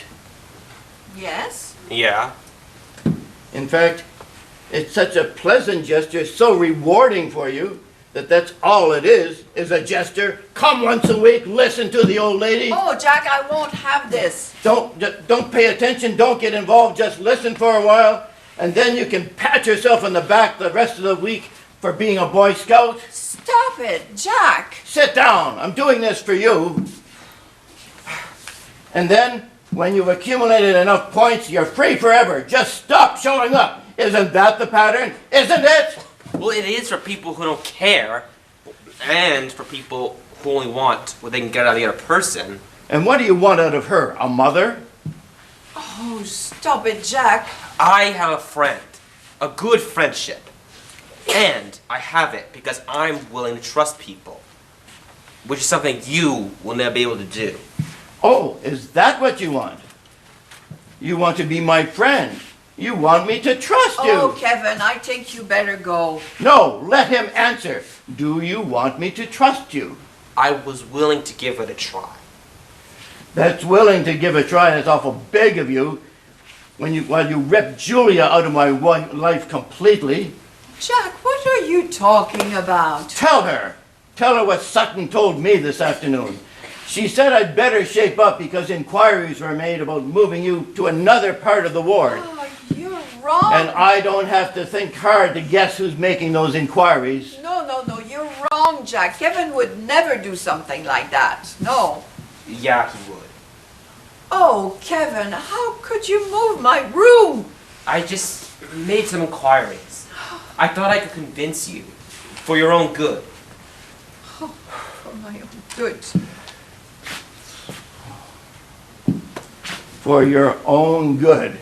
Yes? Yeah. In fact, it's such a pleasant gesture, so rewarding for you, that that's all it is a gesture. Come once a week, listen to the old lady. Oh, Jack, I won't have this. Don't pay attention, don't get involved, just listen for a while, and then you can pat yourself on the back the rest of the week for being a Boy Scout. Stop it, Jack. Sit down, I'm doing this for you. And then, when you've accumulated enough points, you're free forever. Just stop showing up. Isn't that the pattern? Isn't it? Well, it is for people who don't care, and for people who only want what they can get out of the other person. And what do you want out of her? A mother? Oh, stop it, Jack. I have a friend. A good friendship. And I have it because I'm willing to trust people. Which is something you will never be able to do. Oh, is that what you want? You want to be my friend. You want me to trust you. Oh, Kevin, I think you better go. No, let him answer. Do you want me to trust you? I was willing to give it a try. That's willing to give a try. That's awful big of you. While you ripped Julia out of my life completely. Jack, what are you talking about? Tell her. Tell her what Sutton told me this afternoon. She said I'd better shape up because inquiries were made about moving you to another part of the ward. Oh, you're wrong. And I don't have to think hard to guess who's making those inquiries. No, you're wrong, Jack. Kevin would never do something like that. No. Yeah, he would. Oh, Kevin, how could you move my room? I just made some inquiries. I thought I could convince you for your own good. my own good. For your own good.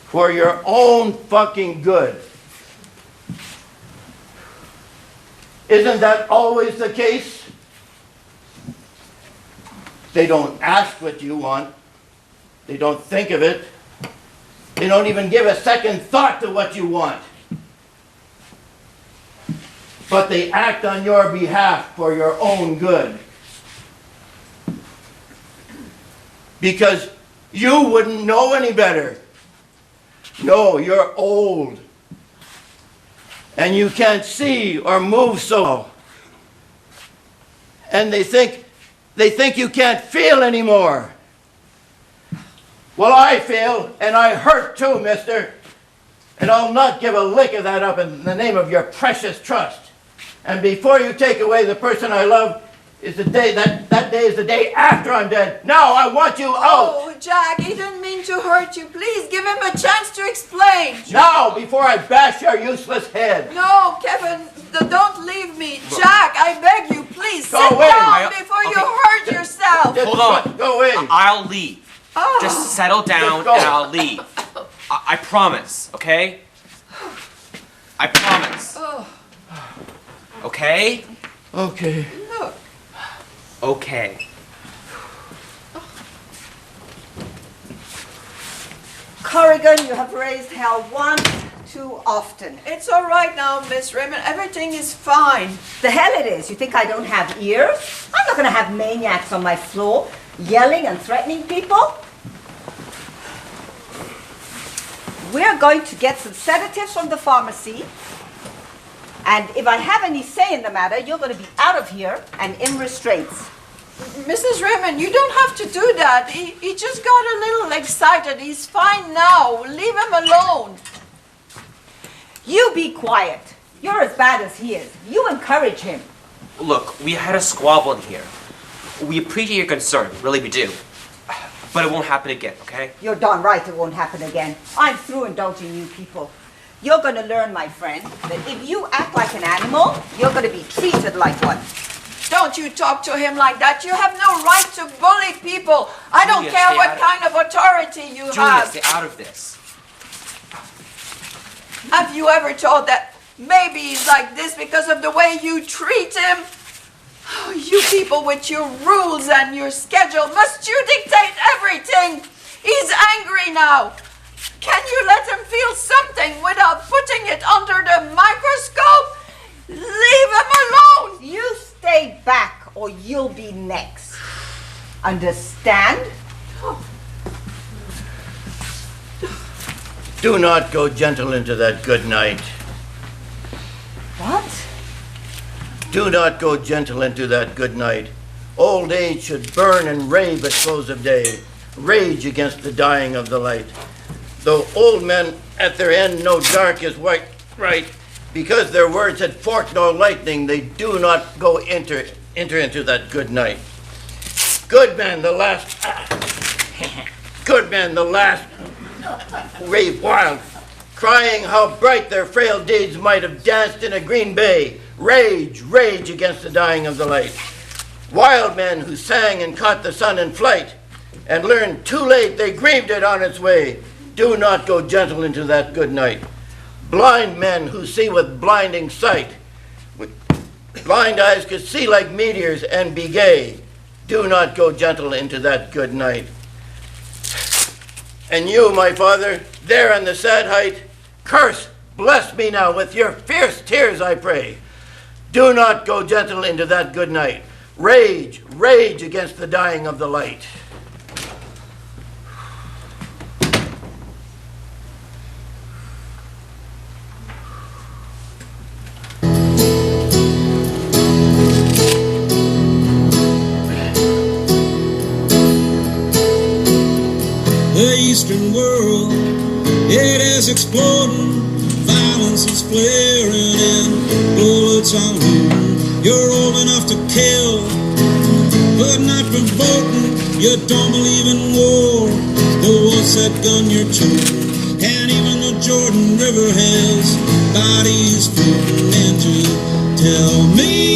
For your own fucking good. Isn't that always the case? They don't ask what you want. They don't think of it. They don't even give a second thought to what you want. But they act on your behalf for your own good. Because you wouldn't know any better. No, you're old. And you can't see or move so. And they think you can't feel anymore. Well, I feel, and I hurt too, mister. And I'll not give a lick of that up in the name of your precious trust. And before you take away the person I love, is the day, that day is the day after I'm dead. Now I want you out. Oh, Jack, he didn't mean to hurt you. Please give him a chance to explain. Now, before I bash your useless head. No, Kevin, don't leave me. Jack, I beg you, please Go sit away. down before you hurt yourself. Just Hold on. Go away. I'll leave. Oh. Just settle down Just go. and I'll leave. I promise, okay? I promise. Oh, Okay? Okay. look. Okay. Corrigan, you have raised hell once too often. It's all right now, Miss Raymond. Everything is fine. The hell it is. You think I don't have ears? I'm not going to have maniacs on my floor yelling and threatening people. We're going to get some sedatives from the pharmacy. And if I have any say in the matter, you're going to be out of here and in restraints. Mrs. Raymond, you don't have to do that. He just got a little excited. He's fine now. Leave him alone. You be quiet. You're as bad as he is. You encourage him. Look, we had a squabble in here. We appreciate your concern, really we do. But it won't happen again, okay? You're darn right it won't happen again. I'm through indulging you people. You're going to learn, my friend, that if you act like an animal, you're going to be treated like one. Don't you talk to him like that. You have no right to bully people. I don't Julia, care stay what out of- kind of authority you Julia, have. stay out of this. Have you ever thought that maybe he's like this because of the way you treat him? Oh, you people with your rules and your schedule, must you dictate everything? He's angry now. Can you let him feel something without putting it under the microscope? Leave him alone. You stay back or you'll be next. Understand? Do not go gentle into that good night. What? Do not go gentle into that good night. Old age should burn and rave at close of day, rage against the dying of the light. Though old men at their end know dark is white, right, because their words had forked no lightning, they do not go enter into that good night. Good men, the last, good men, the last, rave wild, crying how bright their frail deeds might have danced in a green bay, rage, rage against the dying of the light. Wild men who sang and caught the sun in flight, and learned too late they grieved it on its way, do not go gentle into that good night. Blind men who see with blinding sight, with blind eyes could see like meteors and be gay, do not go gentle into that good night. And you, my father, there on the sad height, curse, bless me now with your fierce tears, I pray. Do not go gentle into that good night. Rage, rage against the dying of the light. The eastern world, it is exploding, violence is flaring and bullets are loading. You're old enough to kill, but not provoking. You don't believe in war, but what's that gun you're toting? And even the Jordan River has bodies floating. And to tell me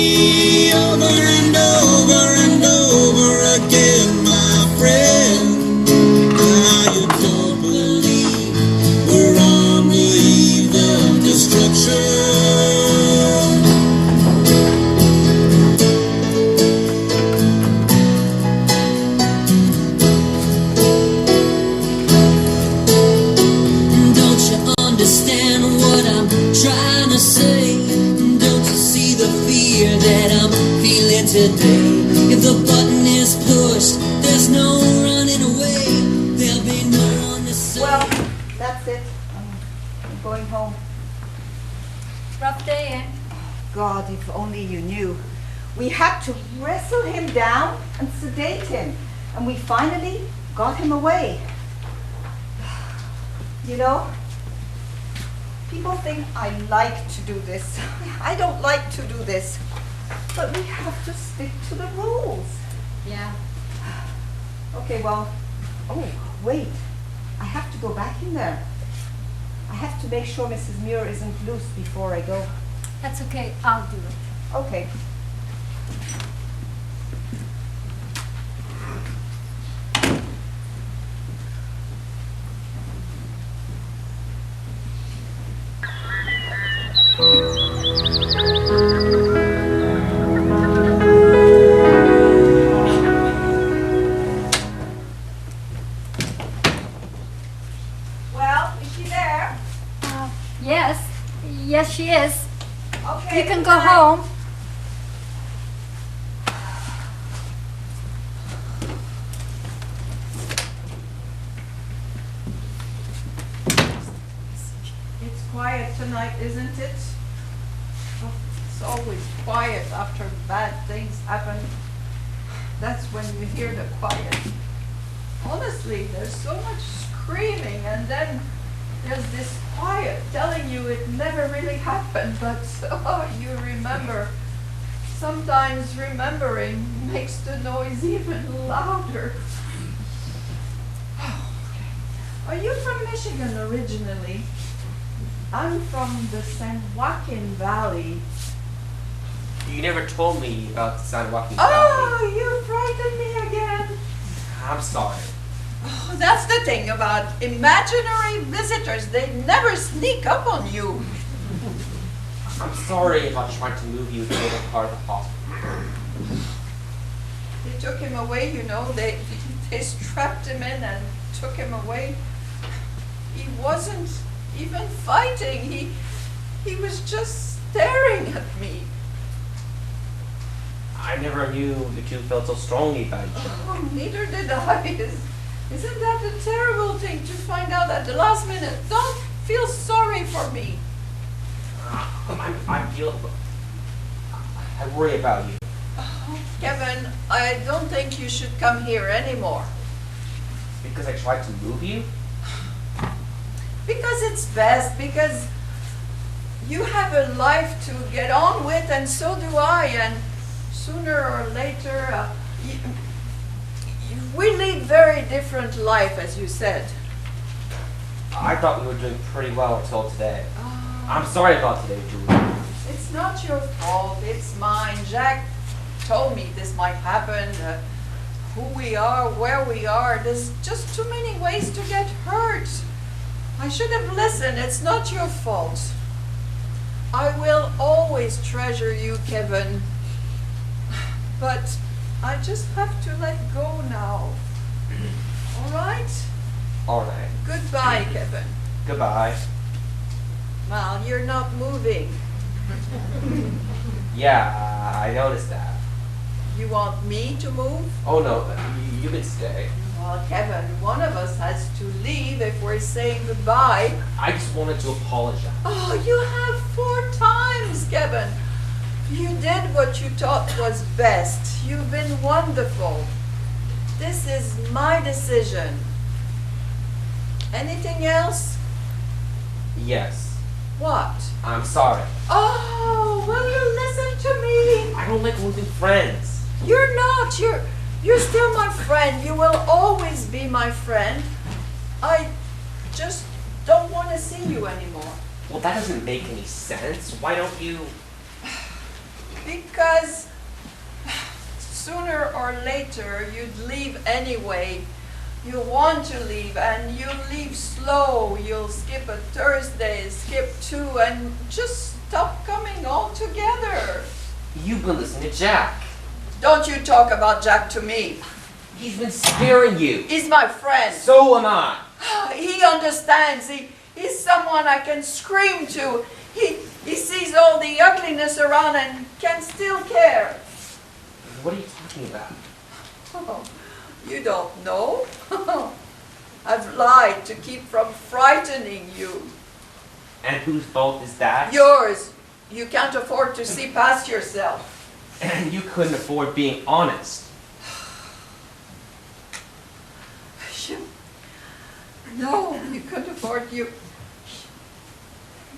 fear that I'm feeling today. If the button is pushed, there's no running away. There'll be no one to say. Well, that's it. I'm going home. Rough day, eh? God, if only you knew. We had to wrestle him down and sedate him, and we finally got him away. You know, people think I like to do this. I don't like to do this, but we have to stick to the rules. Yeah. Okay, well, oh, wait. I have to go back in there. I have to make sure Mrs. Muir isn't loose before I go. That's okay. I'll do it. Okay. Well, is she there? Yes. Yes, she is. Okay. You can go home. It's quiet tonight, isn't it? Oh, it's always quiet after bad things happen. That's when you hear the quiet. Honestly, there's so much screaming, and then there's this quiet telling you it never really happened, but oh, you remember. Sometimes remembering makes the noise even louder. Are you from Michigan originally? I'm from the San Joaquin Valley. You never told me about the San Joaquin Valley. Oh, you frightened me again. I'm sorry. Oh, that's the thing about imaginary visitors. They never sneak up on you. I'm sorry if I tried to move you to the other part of the hospital. They took him away, you know. They strapped him in and took him away. He wasn't even fighting. He was just staring at me. I never knew the two felt so strongly about each other. Oh, neither did I. Isn't that a terrible thing to find out at the last minute? Don't feel sorry for me. I worry about you. Oh, Kevin, I don't think you should come here anymore. Because I tried to move you? Because it's best, because you have a life to get on with, and so do I, and sooner or later, we lead very different life, as you said. I thought we were doing pretty well until today. I'm sorry about today, Julie. It's not your fault, it's mine. Jack told me this might happen, who we are, where we are. There's just too many ways to get hurt. I should have listened. It's not your fault. I will always treasure you, Kevin. But I just have to let go now. All right? All right. Goodbye, Kevin. Goodbye. Well, you're not moving. Yeah, I noticed that. You want me to move? Oh no, you can stay. Well, Kevin, one of us has to leave if we're saying goodbye. I just wanted to apologize. Oh, you have 4 times, Kevin. You did what you thought was best. You've been wonderful. This is my decision. Anything else? Yes. What? I'm sorry. Oh, will you listen to me? I don't like losing friends. You're not. You're still my friend. You will always be my friend. I just don't want to see you anymore. Well, that doesn't make any sense. Why don't you... Because sooner or later you'd leave anyway. You want to leave, and you'll leave slow. You'll skip a Thursday, skip 2, and just stop coming altogether. You've been listening to Jack. Don't you talk about Jack to me. He's been scaring you. He's my friend. So am I. He understands. He's someone I can scream to. He sees all the ugliness happiness around and can still care. What are you talking about? Oh, you don't know? I've lied to keep from frightening you. And whose fault is that? Yours. You can't afford to see past yourself. And you couldn't afford being honest. No, you couldn't afford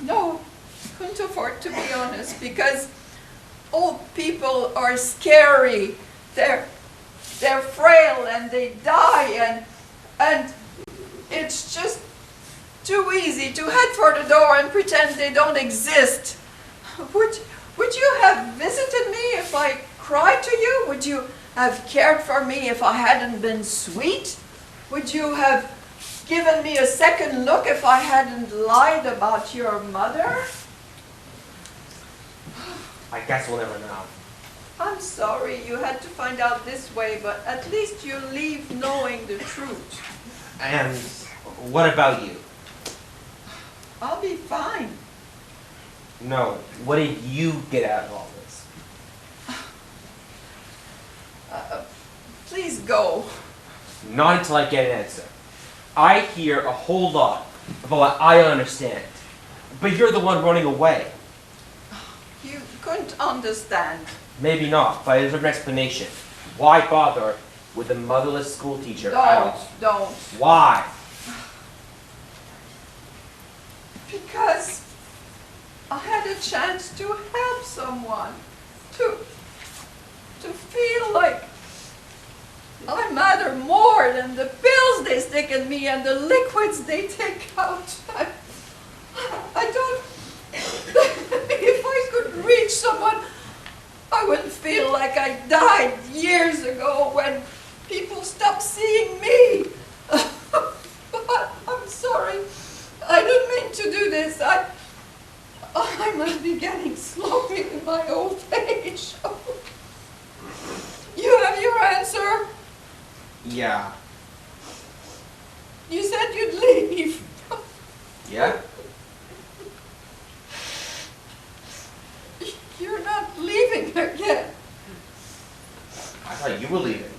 No, couldn't afford to be honest because old people are scary. They're frail and they die and it's just too easy to head for the door and pretend they don't exist. Would you have visited me if I cried to you? Would you have cared for me if I hadn't been sweet? Would you have given me a second look if I hadn't lied about your mother? I guess we'll never know. I'm sorry you had to find out this way, but at least you leave knowing the truth. And what about you? I'll be fine. No, what did you get out of all this? Please go. Not until I get an answer. I hear a whole lot of what I understand, but you're the one running away. You couldn't understand. Maybe not, but I deserve an explanation. Why bother with a motherless schoolteacher? Don't. Why? Because I had a chance to help someone, to feel like I matter more than the pills they stick in me and the liquids they take out. I don't, if I could reach someone, I wouldn't feel like I died years ago when people stopped seeing me. I'm sorry. I didn't mean to do this. I must be getting sloppy in my old age. You have your answer? Yeah. You said you'd leave. Yeah? You're not leaving again. I thought you were leaving.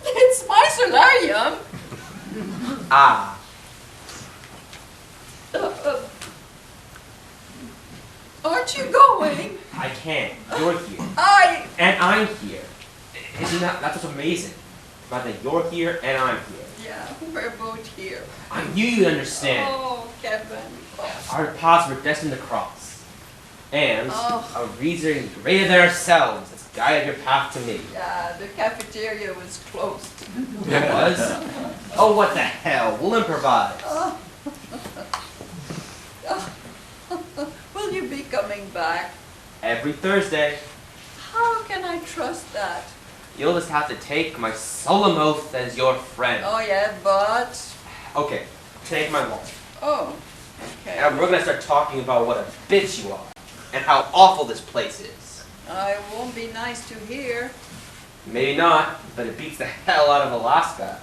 It's my solarium. Ah. Aren't you going? I can't. You're here. And I'm here. Isn't that's what's amazing? About that you're here and I'm here. Yeah, we're both here. I knew you'd understand. Oh, Kevin. Our paths were destined to cross. And Oh. a reason greater than ourselves has guided your path to me. Yeah, the cafeteria was closed. It was? Oh, what the hell? We'll improvise. Will you be coming back? Every Thursday. How can I trust that? You'll just have to take my solemn oath as your friend. Oh yeah, but... Okay, take my wallet. Oh, okay. And we're gonna start talking about what a bitch you are. And how awful this place is. It won't be nice to hear. Maybe not, but it beats the hell out of Alaska.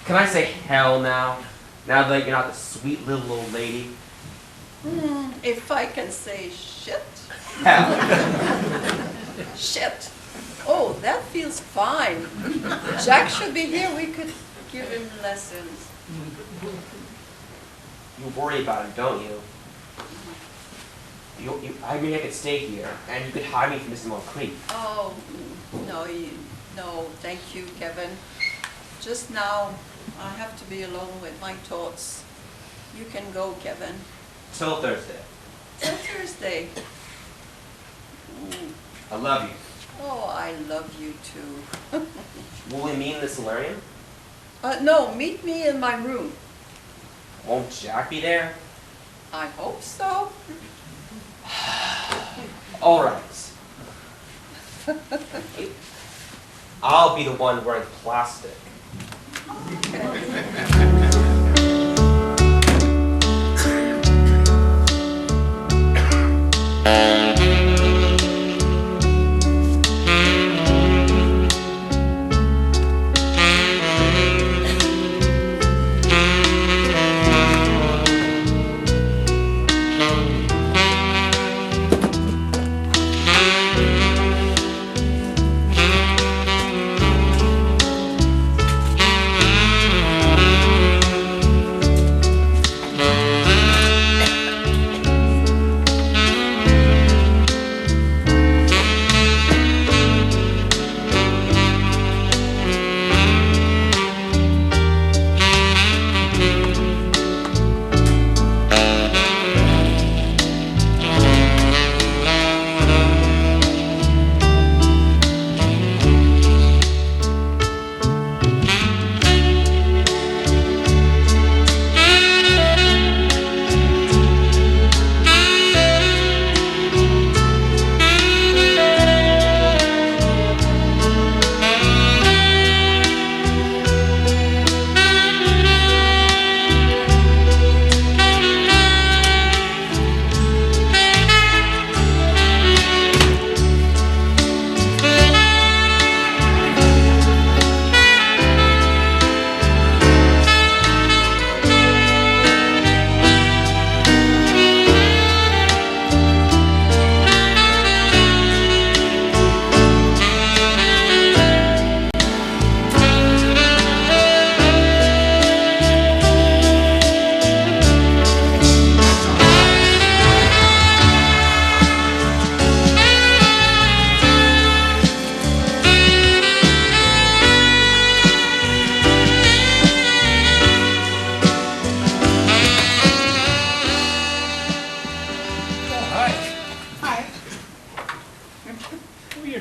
Can I say hell now? Now that you're not the sweet little old lady? If I can say shit. Hell. Shit. Oh, that feels fine. Jack should be here. We could give him lessons. You worry about him, don't you? I mean, I could stay here, and you could hide me from Mr. Moncrief. Oh, no, no, thank you, Kevin. Just now, I have to be alone with my thoughts. You can go, Kevin. Till Thursday. Till Thursday. I love you. Oh, I love you too. Will we meet in the solarium? No, meet me in my room. Won't Jack be there? I hope so. All right. I'll be the one wearing plastic.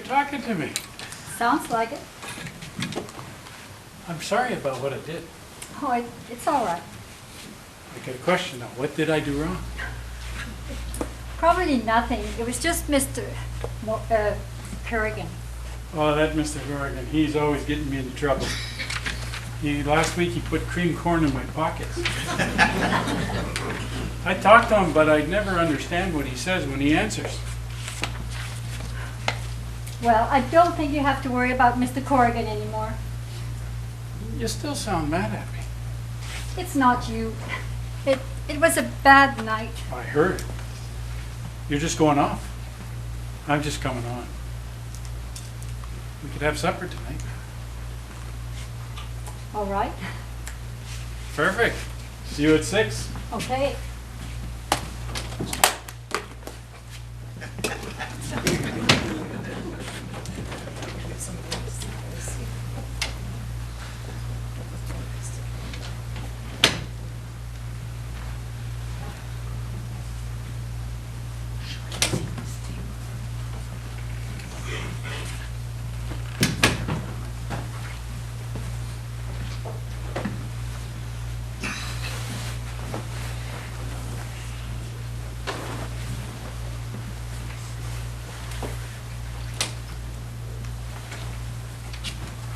talking to me. Sounds like it. I'm sorry about what I did. Oh, it's all right. I got a question now. What did I do wrong? Probably nothing. It was just Mr. Kerrigan. Oh, that Mr. Corrigan, he's always getting me into trouble. Last week he put cream corn in my pockets. I talk to him, but I never understand what he says when he answers. Well, I don't think you have to worry about Mr. Corrigan anymore. You still sound mad at me. It's not you. It was a bad night. I heard. You're just going off. I'm just coming on. We could have supper tonight. All right. Perfect. See you at 6. Okay.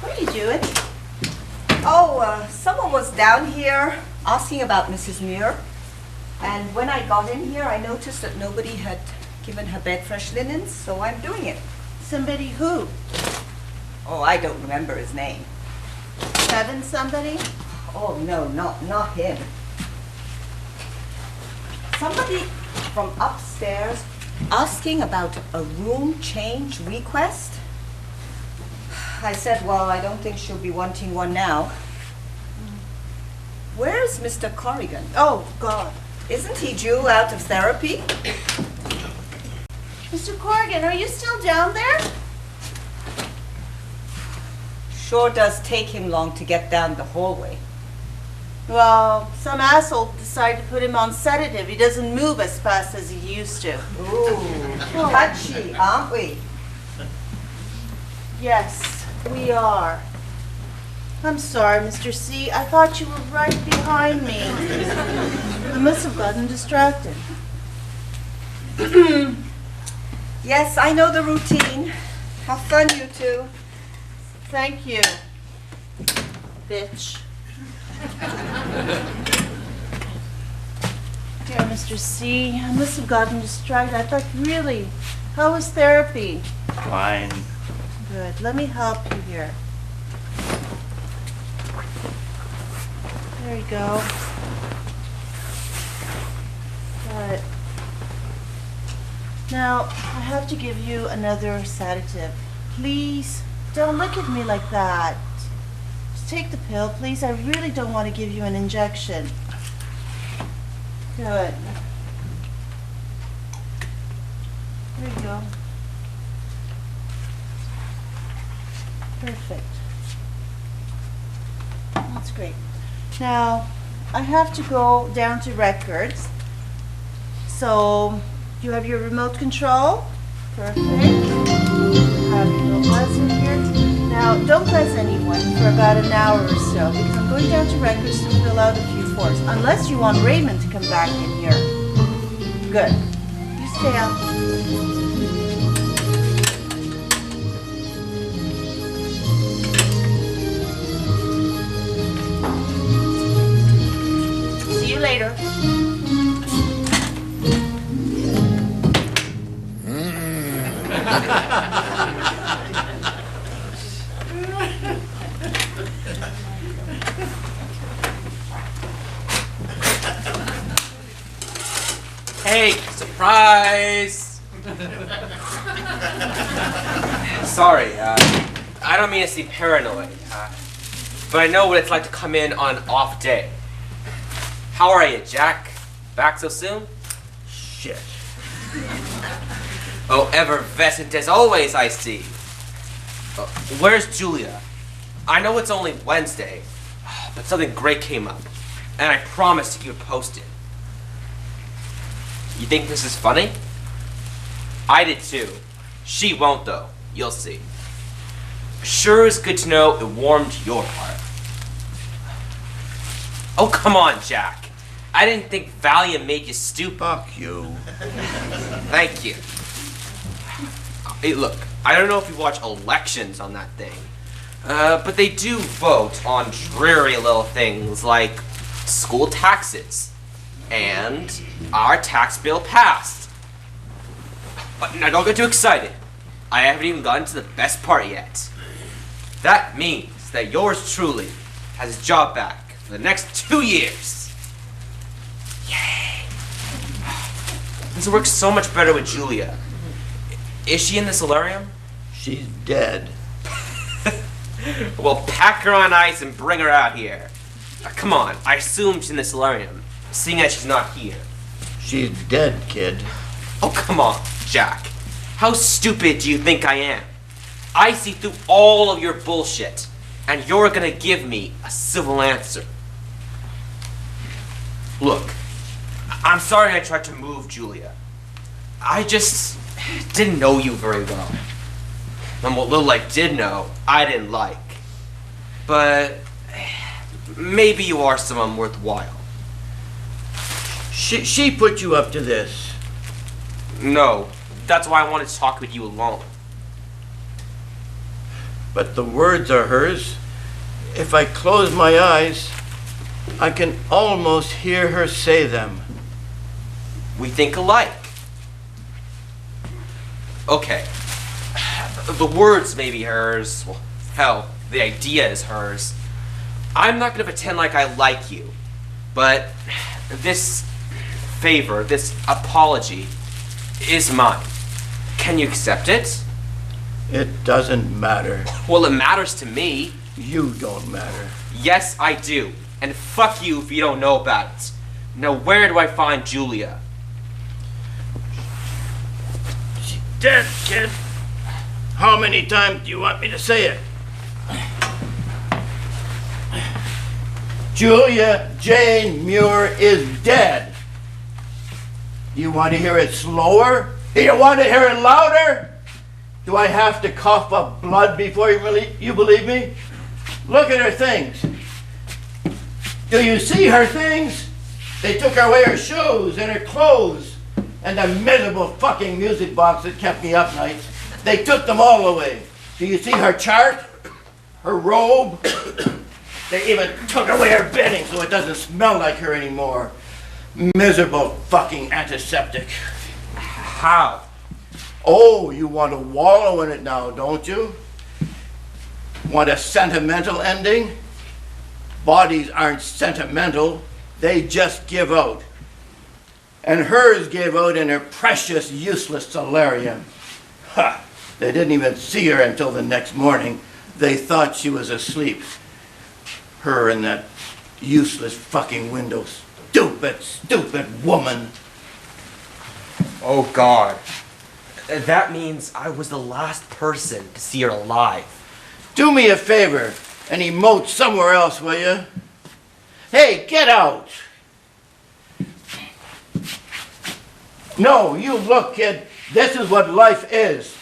What are you doing? Oh, someone was down here asking about Mrs. Muir. And when I got in here, I noticed that nobody had given her bed fresh linens, so I'm doing it. Somebody who? Oh, I don't remember his name. Kevin somebody? Oh, no, not him. Somebody from upstairs asking about a room change request. I said, well, I don't think she'll be wanting one now. Where's Mr. Corrigan? Oh, God. Isn't he due out of therapy? Mr. Corrigan, are you still down there? Sure does take him long to get down the hallway. Well, some asshole decided to put him on sedative. He doesn't move as fast as he used to. Ooh, touchy, aren't we? Yes, we are. I'm sorry, Mr. C. I thought you were right behind me. I must have gotten distracted. Yes, I know the routine. Have fun, you two. Thank you, bitch. Dear Mr. C, I must have gotten distracted. I thought, really, how was therapy? Fine. Good. Let me help you here. There you go. Got it. Now, I have to give you another sedative. Please, don't look at me like that. Just take the pill, please. I really don't want to give you an injection. Good. There you go. Perfect. That's great. Now, I have to go down to records. So, you have your remote control? Perfect. Have your little buzzer here. Now, don't press anyone for about an hour or so because I'm going down to records to fill out a few forms. Unless you want Raymond to come back in here. Good. You stay out. See you later. Hey, surprise! Sorry, I don't mean to seem paranoid, but I know what it's like to come in on an off day. How are you, Jack? Back so soon? Shit. Oh, effervescent as always, I see. Where's Julia? I know it's only Wednesday, but something great came up, and I promised to keep it posted. You think this is funny? I did too. She won't, though. You'll see. Sure is good to know it warmed your heart. Oh, come on, Jack. I didn't think Valium made you stupid. Fuck you. Thank you. Hey, look, I don't know if you watch elections on that thing, but they do vote on dreary little things like school taxes, and our tax bill passed. But now don't get too excited. I haven't even gotten to the best part yet. That means that yours truly has his job back for the next 2 years. Yay! This works so much better with Julia. Is she in the solarium? She's dead. Well, pack her on ice and bring her out here. Come on, I assume she's in the solarium, seeing as she's not here. She's dead, kid. Oh, come on, Jack. How stupid do you think I am? I see through all of your bullshit, and you're gonna give me a civil answer. Look, I'm sorry I tried to move Julia. I just didn't know you very well. And what little I did know, I didn't like. But maybe you are someone worthwhile. She put you up to this. No, that's why I wanted to talk with you alone. But the words are hers. If I close my eyes, I can almost hear her say them. We think alike. Okay. The words may be hers. Well, hell, the idea is hers. I'm not gonna pretend like I like you. But this favor, this apology, is mine. Can you accept it? It doesn't matter. Well, it matters to me. You don't matter. Yes, I do. And fuck you if you don't know about it. Now, where do I find Julia? She's dead, kid. How many times do you want me to say it? Julia Jane Muir is dead. Do you want to hear it slower? Do you want to hear it louder? Do I have to cough up blood before you believe me? Look at her things. Do you see her things? They took away her shoes and her clothes and the miserable fucking music box that kept me up nights. They took them all away. Do you see her chart? Her robe? They even took away her bedding so it doesn't smell like her anymore. Miserable fucking antiseptic. How? Oh, you want to wallow in it now, don't you? Want a sentimental ending? Bodies aren't sentimental. They just give out. And hers gave out in her precious, useless solarium. Ha! They didn't even see her until the next morning. They thought she was asleep. Her in that useless fucking window. Stupid, stupid woman. Oh, God. That means I was the last person to see her alive. Do me a favor and emote somewhere else, will you? Hey, get out! No, you look, kid. This is what life is.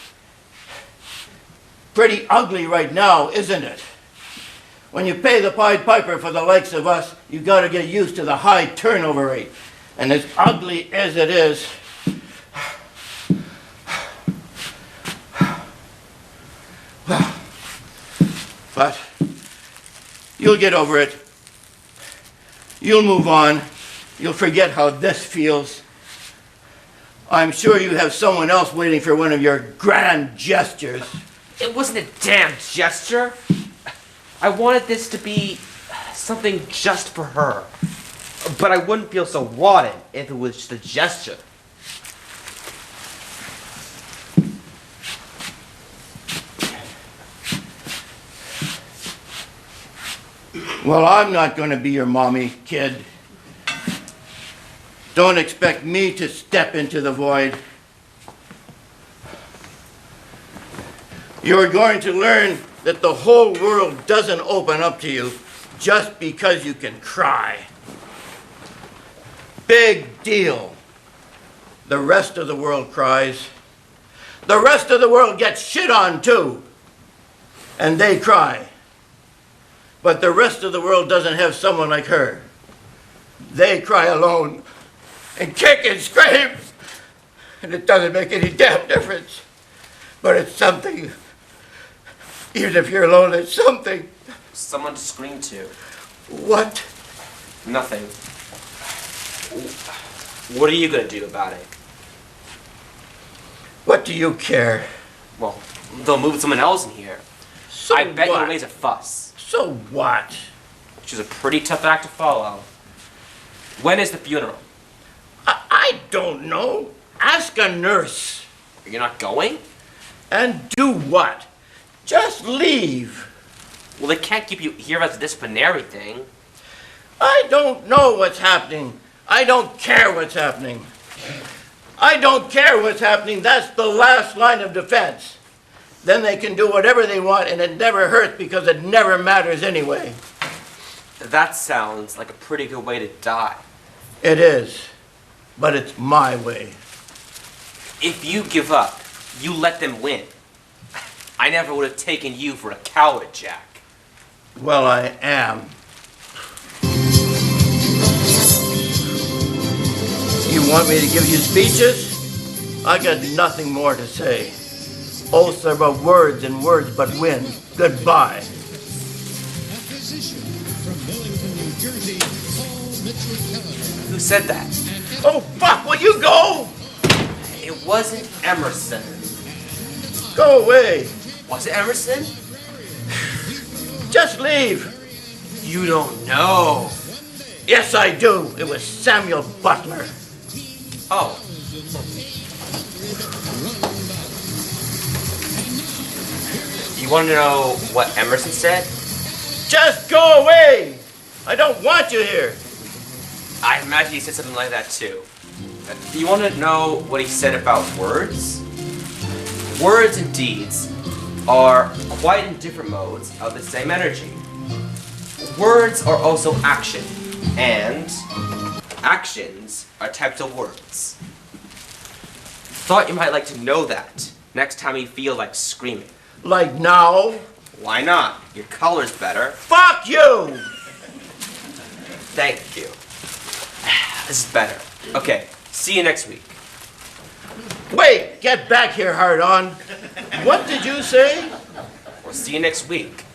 Pretty ugly right now, isn't it? When you pay the Pied Piper for the likes of us, you gotta get used to the high turnover rate. And as ugly as it is, but you'll get over it. You'll move on. You'll forget how this feels. I'm sure you have someone else waiting for one of your grand gestures. It wasn't a damn gesture. I wanted this to be something just for her. But I wouldn't feel so rotten if it was just a gesture. Well, I'm not going to be your mommy, kid. Don't expect me to step into the void. You're going to learn that the whole world doesn't open up to you just because you can cry. Big deal. The rest of the world cries. The rest of the world gets shit on too. And they cry. But the rest of the world doesn't have someone like her. They cry alone and kick and scream. And it doesn't make any damn difference. But it's something. Even if you're alone, it's something. Someone to scream to. What? Nothing. What are you gonna do about it? What do you care? Well, they'll move someone else in here. So I bet what? you'll raise a fuss. So what? Which is a pretty tough act to follow. When is the funeral? I don't know. Ask a nurse. You're not going? And do what? Just leave. Well, they can't keep you here as a disciplinary thing. I don't know what's happening. I don't care what's happening. I don't care what's happening. That's the last line of defense. Then they can do whatever they want and it never hurts because it never matters anyway. That sounds like a pretty good way to die. It is. But it's my way. If you give up, you let them win. I never would have taken you for a coward, Jack. Well, I am. You want me to give you speeches? I got nothing more to say. Oaths are but words and words but wind. Goodbye. Who said that? Oh, fuck, will you go? It wasn't Emerson. Go away. Was it Emerson? Just leave. You don't know. Yes, I do. It was Samuel Butler. Oh. You want to know what Emerson said? Just go away. I don't want you here. I imagine he said something like that too. You want to know what he said about words? Words and deeds are quite in different modes of the same energy. Words are also action, and actions are types of words. Thought you might like to know that next time you feel like screaming. Like now? Why not? Your color's better. Fuck you! Thank you. This is better. Okay, see you next week. Wait, get back here, hard-on. What did you say? We'll see you next week.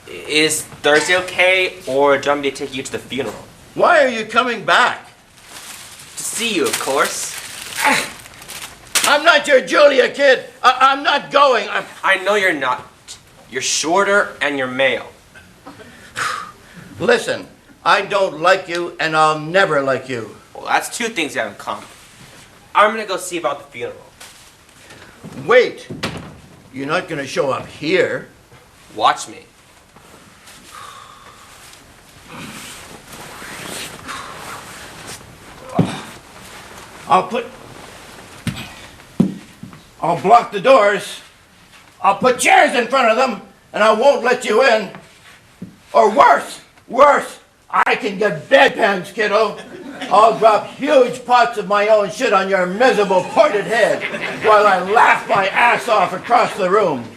Is Thursday okay, or do you want me to take you to the funeral? Why are you coming back? To see you, of course. I'm not your Julia, kid. I'm not going. I know you're not. You're shorter and you're male. Listen, I don't like you, and I'll never like you. Well, that's two things you have in common. I'm gonna go see about the funeral. Wait. You're not gonna show up here. Watch me. I'll block the doors. I'll put chairs in front of them, and I won't let you in. Or worse, I can get bedpans, kiddo. I'll drop huge pots of my own shit on your miserable pointed head while I laugh my ass off across the room.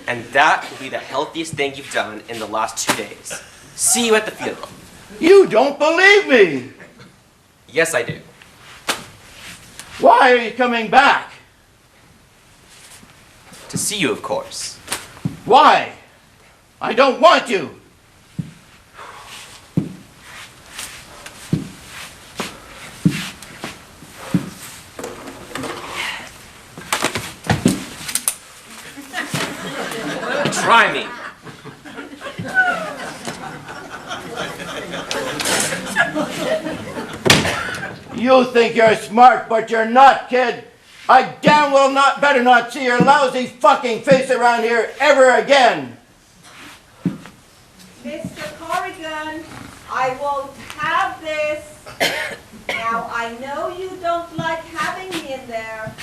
And that will be the healthiest thing you've done in the last 2 days. See you at the funeral. You don't believe me. Yes, I do. Why are you coming back? To see you, of course. Why? I don't want you. Try me. You think you're smart, but you're not, kid. I damn well better not see your lousy fucking face around here ever again. Mr. Corrigan, I won't have this. Now, I know you don't like having me in there,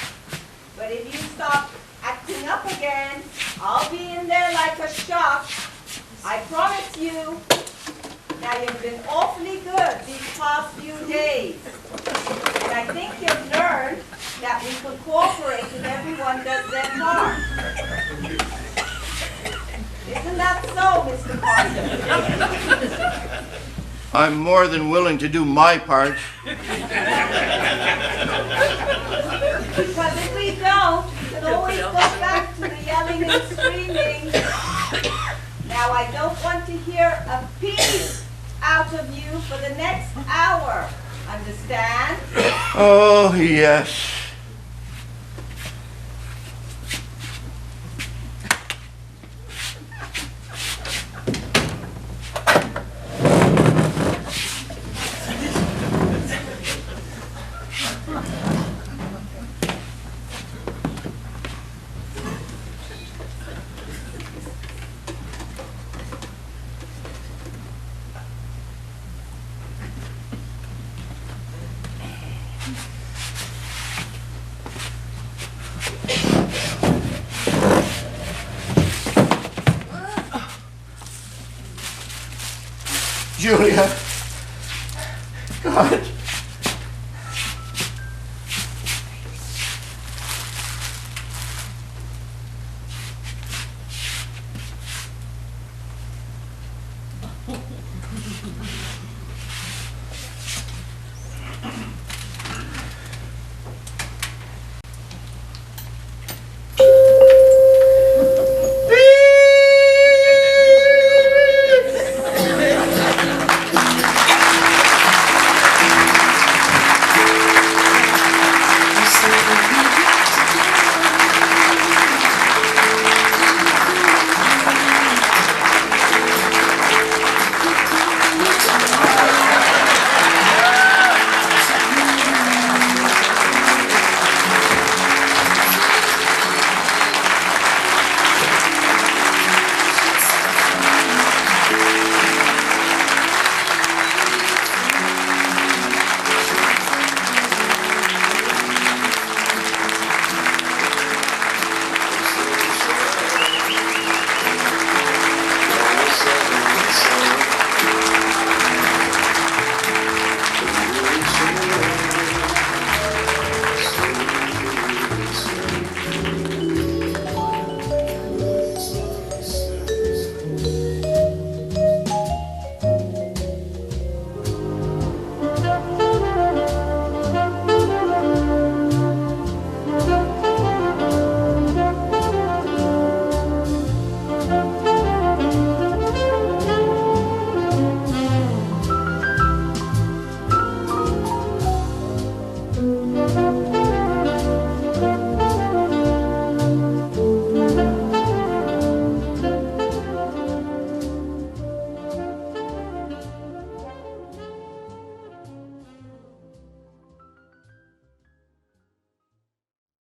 but if you stop acting up again, I'll be in there like a shot. I promise you. Now, you've been awfully good these past few days. And I think you've learned that we can cooperate with everyone anyone does them harm. Isn't that so, Mr. Carter? I'm more than willing to do my part. Because if we don't, it always goes back to the yelling and screaming. Now, I don't want to hear a peep out of you for the next hour. Understand? Oh, yes. Julia.